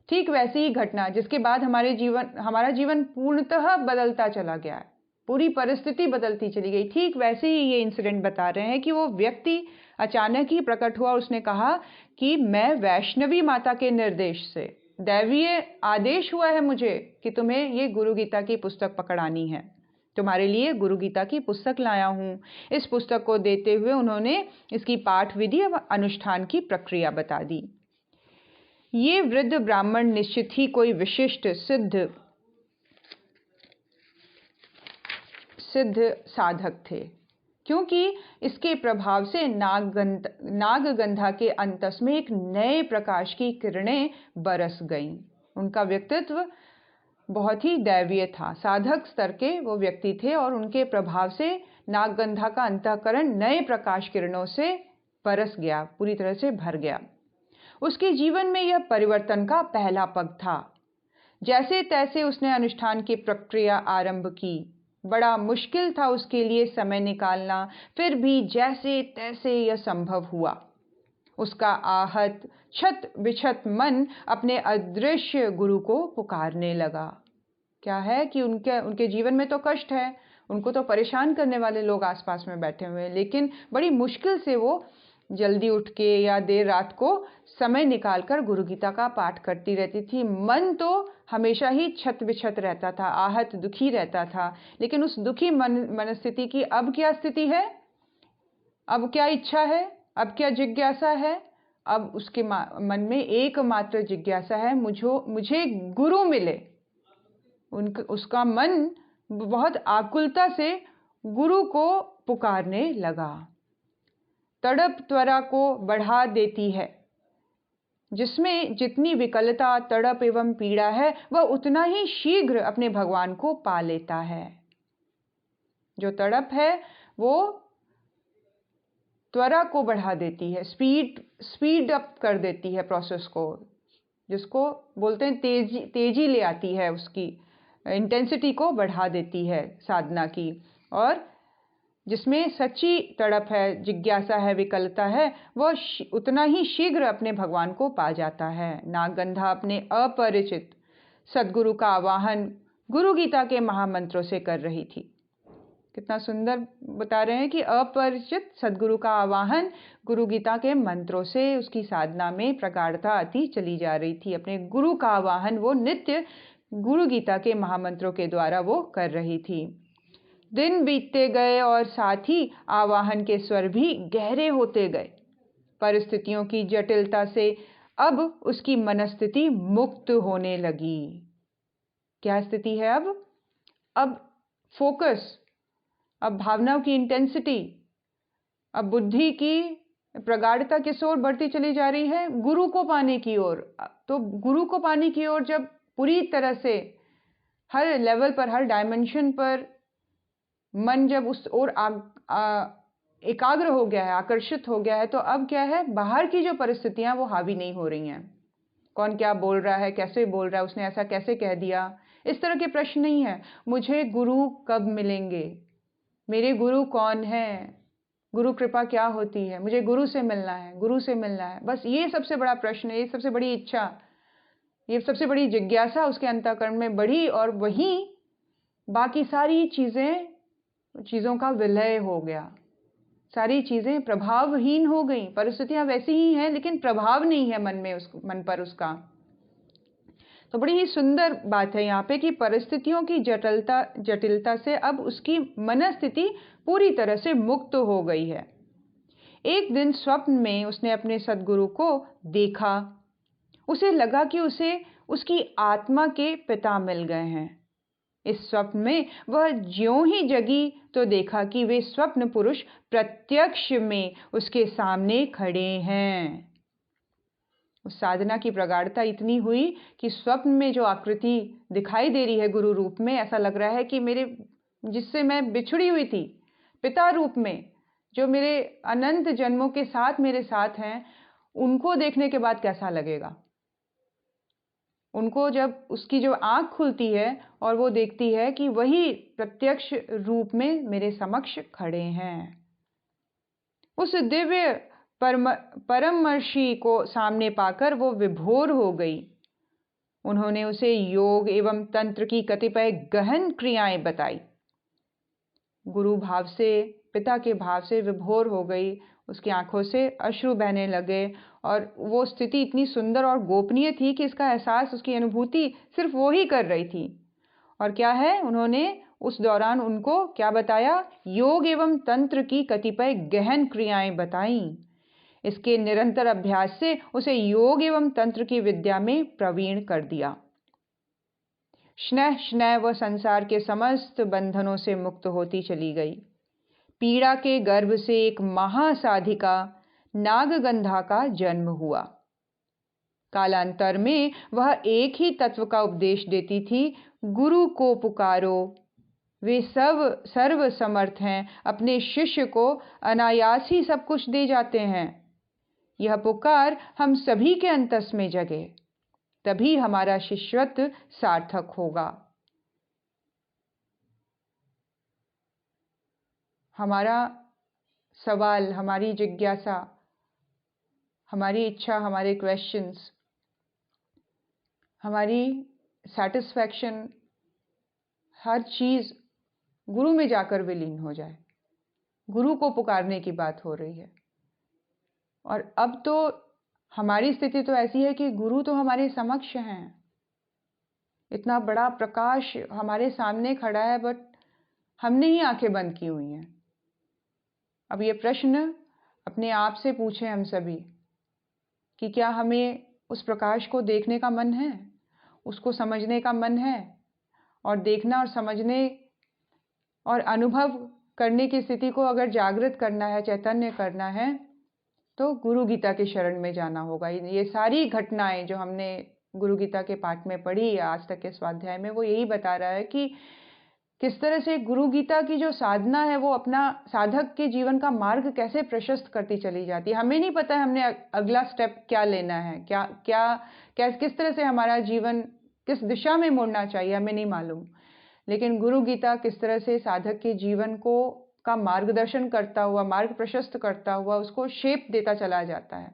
S1: ठीक वैसी ही घटना जिसके बाद हमारा जीवन पूर्णतः बदलता चला गया है, पूरी परिस्थिति बदलती चली गई। ठीक वैसे ही ये इंसिडेंट बता रहे हैं कि वो व्यक्ति अचानक ही प्रकट हुआ। उसने कहा कि मैं वैष्णवी माता के निर्देश से दैवीय आदेश हुआ है मुझे कि तुम्हें ये गुरु गीता की पुस्तक पकड़ानी है, तुम्हारे लिए गुरु गीता की पुस्तक लाया हूँ। इस पुस्तक को देते हुए उन्होंने इसकी पाठ विधि व अनुष्ठान की प्रक्रिया बता दी। ये वृद्ध ब्राह्मण निश्चित ही कोई विशिष्ट सिद्ध साधक थे, क्योंकि इसके प्रभाव से नागगंधा के अंतस में एक नए प्रकाश की किरणें बरस गईं। उनका व्यक्तित्व बहुत ही दैवीय था, साधक स्तर के वो व्यक्ति थे और उनके प्रभाव से नागगंधा का अंतःकरण नए प्रकाश किरणों से बरस गया, पूरी तरह से भर गया। उसके जीवन में यह परिवर्तन का पहला पग था। जैसे तैसे उसने अनुष्ठान की प्रक्रिया आरंभ की। बड़ा मुश्किल था उसके लिए समय निकालना, फिर भी जैसे तैसे यह संभव हुआ। उसका आहत छत बिछत मन अपने अदृश्य गुरु को पुकारने लगा। क्या है कि उनके जीवन में तो कष्ट है, उनको तो परेशान करने वाले लोग आसपास में बैठे हुए हैं, लेकिन बड़ी मुश्किल से वो जल्दी उठ के या देर रात को समय निकालकर गुरु गीता का पाठ करती रहती थी। मन तो हमेशा ही छत बिछत रहता था, आहत दुखी रहता था, लेकिन उस दुखी मनस्थिति की अब क्या स्थिति है, अब क्या इच्छा है, अब क्या जिज्ञासा है? अब उसके मन में एकमात्र जिज्ञासा है, मुझे गुरु मिले। उसका मन बहुत आकुलता से गुरु को पुकारने लगा। तड़प त्वरा को बढ़ा देती है। जिसमें जितनी विकलता, तड़प एवं पीड़ा है, वह उतना ही शीघ्र अपने भगवान को पा लेता है। जो तड़प है वो त्वरा को बढ़ा देती है, स्पीड अप कर देती है प्रोसेस को, जिसको बोलते हैं तेजी ले आती है, उसकी इंटेंसिटी को बढ़ा देती है साधना की। और जिसमें सच्ची तड़प है, जिज्ञासा है, विकलता है, वह उतना ही शीघ्र अपने भगवान को पा जाता है। नागगंधा अपने अपरिचित सद्गुरु का आवाहन गुरु गीता के महामंत्रों से कर रही थी। कितना सुंदर बता रहे हैं कि अपरिचित सद्गुरु का आवाहन गुरु गीता के मंत्रों से उसकी साधना में प्रगाढ़ता आती चली जा रही थी। अपने गुरु का आवाहन वो नित्य गुरु गीता के महामंत्रों के द्वारा वो कर रही थी। दिन बीतते गए और साथ ही आवाहन के स्वर भी गहरे होते गए। परिस्थितियों की जटिलता से अब उसकी मनस्थिति मुक्त होने लगी। क्या स्थिति है अब फोकस, अब भावनाओं की इंटेंसिटी, अब बुद्धि की प्रगाढ़ता किस ओर बढ़ती चली जा रही है? गुरु को पाने की ओर। तो गुरु को पाने की ओर जब पूरी तरह से हर लेवल पर, हर डायमेंशन पर मन जब उस ओर एकाग्र हो गया है, आकर्षित हो गया है, तो अब क्या है, बाहर की जो परिस्थितियां वो हावी नहीं हो रही हैं। कौन क्या बोल रहा है, कैसे बोल रहा है, उसने ऐसा कैसे कह दिया, इस तरह के प्रश्न नहीं है। मुझे गुरु कब मिलेंगे, मेरे गुरु कौन है, गुरु कृपा क्या होती है, मुझे गुरु से मिलना है, गुरु से मिलना है। बस ये सबसे बड़ा प्रश्न है, ये सबसे बड़ी इच्छा, ये सबसे बड़ी जिज्ञासा उसके अंतःकरण में बढ़ी और वहीं बाकी सारी चीज़ों का विलय हो गया। सारी चीज़ें प्रभावहीन हो गई। परिस्थितियां वैसी ही हैं लेकिन प्रभाव नहीं है मन पर उसका। तो बड़ी ही सुंदर बात है यहाँ पे कि परिस्थितियों की जटिलता से अब उसकी मनस्थिति पूरी तरह से मुक्त हो गई है। एक दिन स्वप्न में उसने अपने सद्गुरु को देखा। उसे लगा कि उसे उसकी आत्मा के पिता मिल गए हैं। इस स्वप्न में वह ज्यों ही जगी तो देखा कि वे स्वप्न पुरुष प्रत्यक्ष में उसके सामने खड़े हैं। उस साधना की प्रगाढ़ता इतनी हुई कि स्वप्न में जो आकृति दिखाई दे रही है गुरु रूप में, ऐसा लग रहा है कि जिससे मैं बिछड़ी हुई थी, पिता रूप में जो मेरे अनंत जन्मों के साथ मेरे साथ हैं, उनको देखने के बाद कैसा लगेगा? उनको जब उसकी जो आँख खुलती है और वो देखती है कि वही प्रत्यक्ष रूप में मेरे समक्ष खड़े हैं। उस दिव्य परमर्षि को सामने पाकर वो विभोर हो गई। उन्होंने उसे योग एवं तंत्र की कतिपय गहन क्रियाएं बताई। गुरु भाव से, पिता के भाव से विभोर हो गई। उसकी आंखों से अश्रु बहने लगे और वो स्थिति इतनी सुंदर और गोपनीय थी कि इसका एहसास, उसकी अनुभूति सिर्फ वो ही कर रही थी। और क्या है, उन्होंने उस दौरान उनको क्या बताया? योग एवं तंत्र की कतिपय गहन क्रियाएं बताईं। इसके निरंतर अभ्यास से उसे योग एवं तंत्र की विद्या में प्रवीण कर दिया। स्नेह स्नेह वह संसार के समस्त बंधनों से मुक्त होती चली गई। पीड़ा के गर्भ से एक महासाधिका नागगंधा का जन्म हुआ। कालांतर में वह एक ही तत्व का उपदेश देती थी, गुरु को पुकारो, वे सब सर्व समर्थ हैं, अपने शिष्य को अनायास ही सब कुछ दे जाते हैं। यह पुकार हम सभी के अंतस में जगे, तभी हमारा शिष्यत्व सार्थक होगा। हमारा सवाल, हमारी जिज्ञासा, हमारी इच्छा, हमारे क्वेश्चंस, हमारी सैटिस्फैक्शन, हर चीज गुरु में जाकर विलीन हो जाए। गुरु को पुकारने की बात हो रही है। और अब तो हमारी स्थिति तो ऐसी है कि गुरु तो हमारे समक्ष हैं, इतना बड़ा प्रकाश हमारे सामने खड़ा है, बट हमने ही आंखें बंद की हुई हैं। अब ये प्रश्न अपने आप से पूछें हम सभी कि क्या हमें उस प्रकाश को देखने का मन है, उसको समझने का मन है? और देखना और समझने और अनुभव करने की स्थिति को अगर जागृत करना है, चैतन्य करना है, तो गुरु गीता के शरण में जाना होगा। ये सारी घटनाएं जो हमने गुरु गीता के पाठ में पढ़ी आज तक के स्वाध्याय में, वो यही बता रहा है कि किस तरह से गुरु गीता की जो साधना है वो अपना साधक के जीवन का मार्ग कैसे प्रशस्त करती चली जाती है। हमें नहीं पता है हमने अगला स्टेप क्या लेना है, किस तरह से हमारा जीवन किस दिशा में मुड़ना चाहिए, हमें नहीं मालूम। लेकिन गुरु गीता किस तरह से साधक के जीवन को का मार्गदर्शन करता हुआ, मार्ग प्रशस्त करता हुआ उसको शेप देता चला जाता है,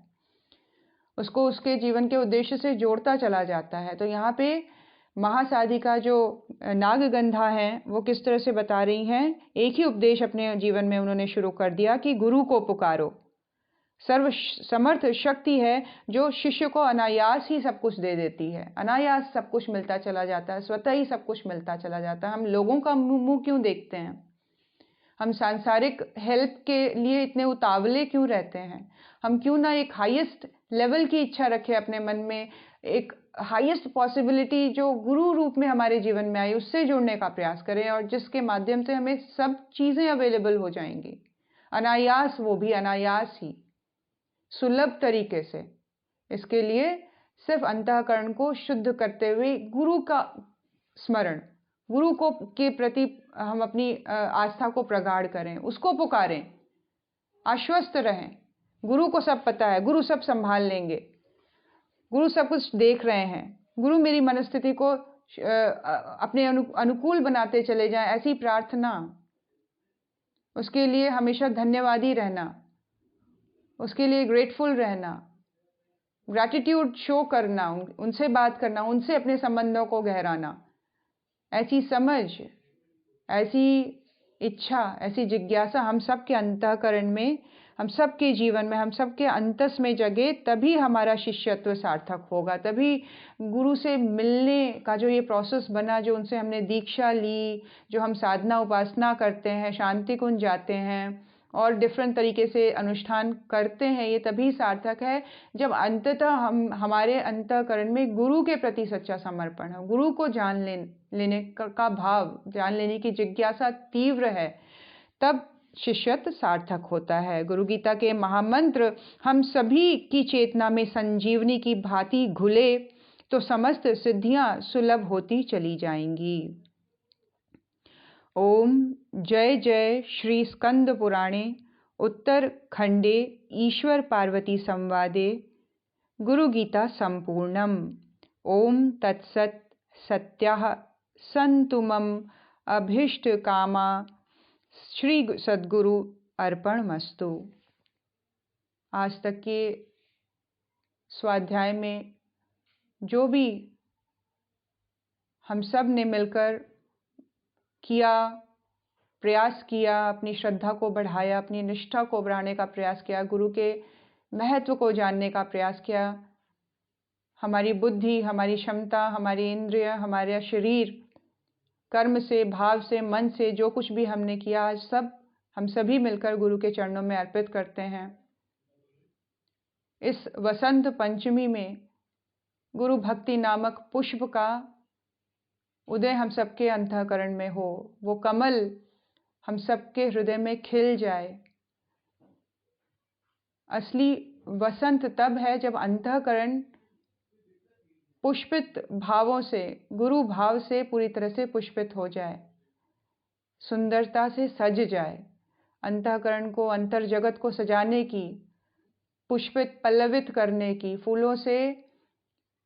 S1: उसको उसके जीवन के उद्देश्य से जोड़ता चला जाता है। तो यहाँ पे महासाधिका जो नागगंधा हैं, वो किस तरह से बता रही हैं, एक ही उपदेश अपने जीवन में उन्होंने शुरू कर दिया कि गुरु को पुकारो। सर्व समर्थ शक्ति है जो शिष्य को अनायास ही सब कुछ दे देती है, अनायास सब कुछ मिलता चला जाता है, स्वतः ही सब कुछ मिलता चला जाता है। हम लोगों का मुंह क्यों देखते हैं? हम सांसारिक हेल्प के लिए इतने उतावले क्यों रहते हैं? हम क्यों ना एक हाईएस्ट लेवल की इच्छा रखें अपने मन में, एक हाईएस्ट पॉसिबिलिटी जो गुरु रूप में हमारे जीवन में आई उससे जुड़ने का प्रयास करें, और जिसके माध्यम से हमें सब चीजें अवेलेबल हो जाएंगी अनायास, वो भी अनायास ही, सुलभ तरीके से। इसके लिए सिर्फ अंतःकरण को शुद्ध करते हुए गुरु का स्मरण, गुरु को के प्रति हम अपनी आस्था को प्रगाढ़ करें, उसको पुकारें, आश्वस्त रहें। गुरु को सब पता है, गुरु सब संभाल लेंगे, गुरु सब कुछ देख रहे हैं, गुरु मेरी मनस्थिति को अपने अनुकूल बनाते चले जाएं, ऐसी प्रार्थना, उसके लिए हमेशा धन्यवादी रहना, उसके लिए ग्रेटफुल रहना, ग्रैटिट्यूड शो करना, उनसे बात करना, उनसे अपने संबंधों को गहराना, ऐसी समझ, ऐसी इच्छा, ऐसी जिज्ञासा हम सब के अंतःकरण में, हम सब के जीवन में, हम सब के अंतस में जगे, तभी हमारा शिष्यत्व सार्थक होगा। तभी गुरु से मिलने का जो ये प्रोसेस बना, जो उनसे हमने दीक्षा ली, जो हम साधना उपासना करते हैं, शांति कुंज जाते हैं और डिफरेंट तरीके से अनुष्ठान करते हैं, ये तभी सार्थक है जब अंततः हमारे अंतःकरण में गुरु के प्रति सच्चा समर्पण है, गुरु को जान लेने का भाव, जान लेने की जिज्ञासा तीव्र है, तब शिष्यत्व सार्थक होता है। गुरु गीता के महामंत्र हम सभी की चेतना में संजीवनी की भांति घुले तो समस्त सिद्धियां सुलभ होती चली जाएंगी। ओम जय जय श्री स्कंद पुराणे उत्तरखंडे ईश्वर पार्वती संवादे गुरु गीता संपूर्णम। ओम तत्सत। सत्याः सन्तु मम अभीष्ट कामा श्री सद्गुरु अर्पणमस्तु। आज तक के स्वाध्याय में जो भी हम सब ने मिलकर किया, प्रयास किया, अपनी श्रद्धा को बढ़ाया, अपनी निष्ठा को बढ़ाने का प्रयास किया, गुरु के महत्व को जानने का प्रयास किया, हमारी बुद्धि, हमारी क्षमता, हमारी इंद्रिय, हमारा शरीर, कर्म से, भाव से, मन से जो कुछ भी हमने किया, आज सब हम सभी मिलकर गुरु के चरणों में अर्पित करते हैं। इस वसंत पंचमी में गुरु भक्ति नामक पुष्प का उदय हम सबके अंतःकरण में हो, वो कमल हम सबके हृदय में खिल जाए। असली वसंत तब है जब अंतःकरण पुष्पित भावों से, गुरु भाव से पूरी तरह से पुष्पित हो जाए, सुंदरता से सज जाए। अंतःकरण को, अंतर जगत को सजाने की, पुष्पित पल्लवित करने की, फूलों से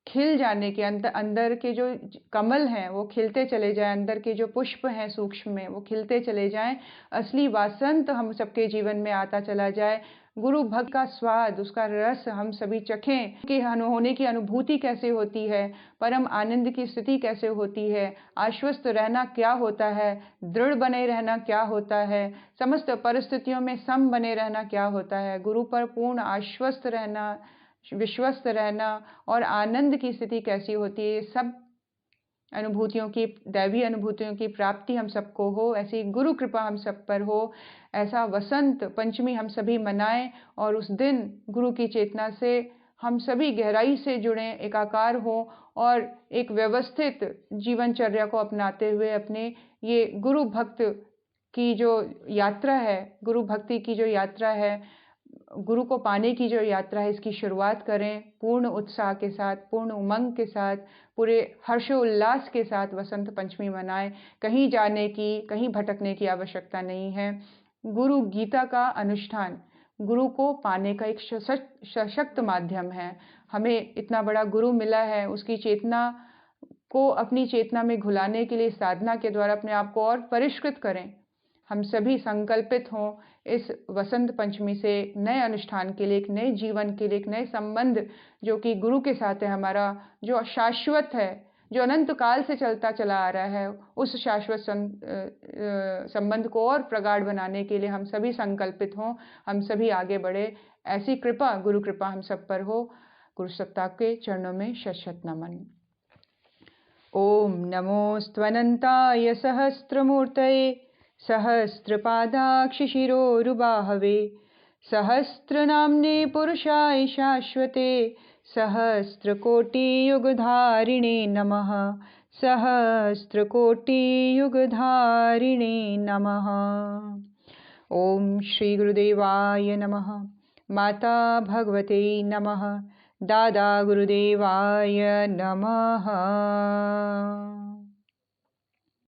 S1: खिल जाने के, अंदर के जो कमल हैं वो खिलते चले जाएं, अंदर के जो पुष्प हैं सूक्ष्म में वो खिलते चले जाएं, असली वसंत हम सबके जीवन में आता चला जाए। गुरु भक्त का स्वाद, उसका रस हम सभी चखें कि होने की अनुभूति कैसे होती है, परम आनंद की स्थिति कैसे होती है, आश्वस्त रहना क्या होता है, दृढ़ बने रहना क्या होता है, समस्त परिस्थितियों में सम बने रहना क्या होता है, गुरु पर पूर्ण आश्वस्त रहना, विश्वस्त रहना और आनंद की स्थिति कैसी होती है। सब अनुभूतियों की, दैवी अनुभूतियों की प्राप्ति हम सबको हो, ऐसी गुरु कृपा हम सब पर हो। ऐसा वसंत पंचमी हम सभी मनाएं और उस दिन गुरु की चेतना से हम सभी गहराई से जुड़ें, एकाकार हो और एक व्यवस्थित जीवनचर्या को अपनाते हुए अपने ये गुरु भक्त की जो यात्रा है, गुरु भक्ति की जो यात्रा है, गुरु को पाने की जो यात्रा है, इसकी शुरुआत करें पूर्ण उत्साह के साथ, पूर्ण उमंग के साथ, पूरे हर्षोल्लास के साथ वसंत पंचमी मनाएं। कहीं जाने की, कहीं भटकने की आवश्यकता नहीं है। गुरु गीता का अनुष्ठान गुरु को पाने का एक सशक्त माध्यम है। हमें इतना बड़ा गुरु मिला है, उसकी चेतना को अपनी चेतना में घुलाने के लिए साधना के द्वारा अपने आप को और परिष्कृत करें। हम सभी संकल्पित हों इस वसंत पंचमी से नए अनुष्ठान के लिए, एक नए जीवन के लिए, एक नए संबंध जो कि गुरु के साथ है हमारा, जो शाश्वत है, जो अनंत काल से चलता चला आ रहा है, उस शाश्वत संबंध को और प्रगाढ़ बनाने के लिए हम सभी संकल्पित हों, हम सभी आगे बढ़े। ऐसी कृपा, गुरु कृपा हम सब पर हो। गुरु सत्ता के चरणों में शत शत नमन। ओम नमोस्त्वनंताय सहस्त्रमूर्तये सहस्रपादाक्षशिरोरुबाहवे सहस्रनाम्ने पुरुषाय शाश्वते सहस्रकोटियुगधारिणे नमः। सहस्रकोटियुगधारिणे नमः। ओम श्री गुरुदेवाय नमः। माता भगवते नमः। दादा गुरुदेवाय नमः।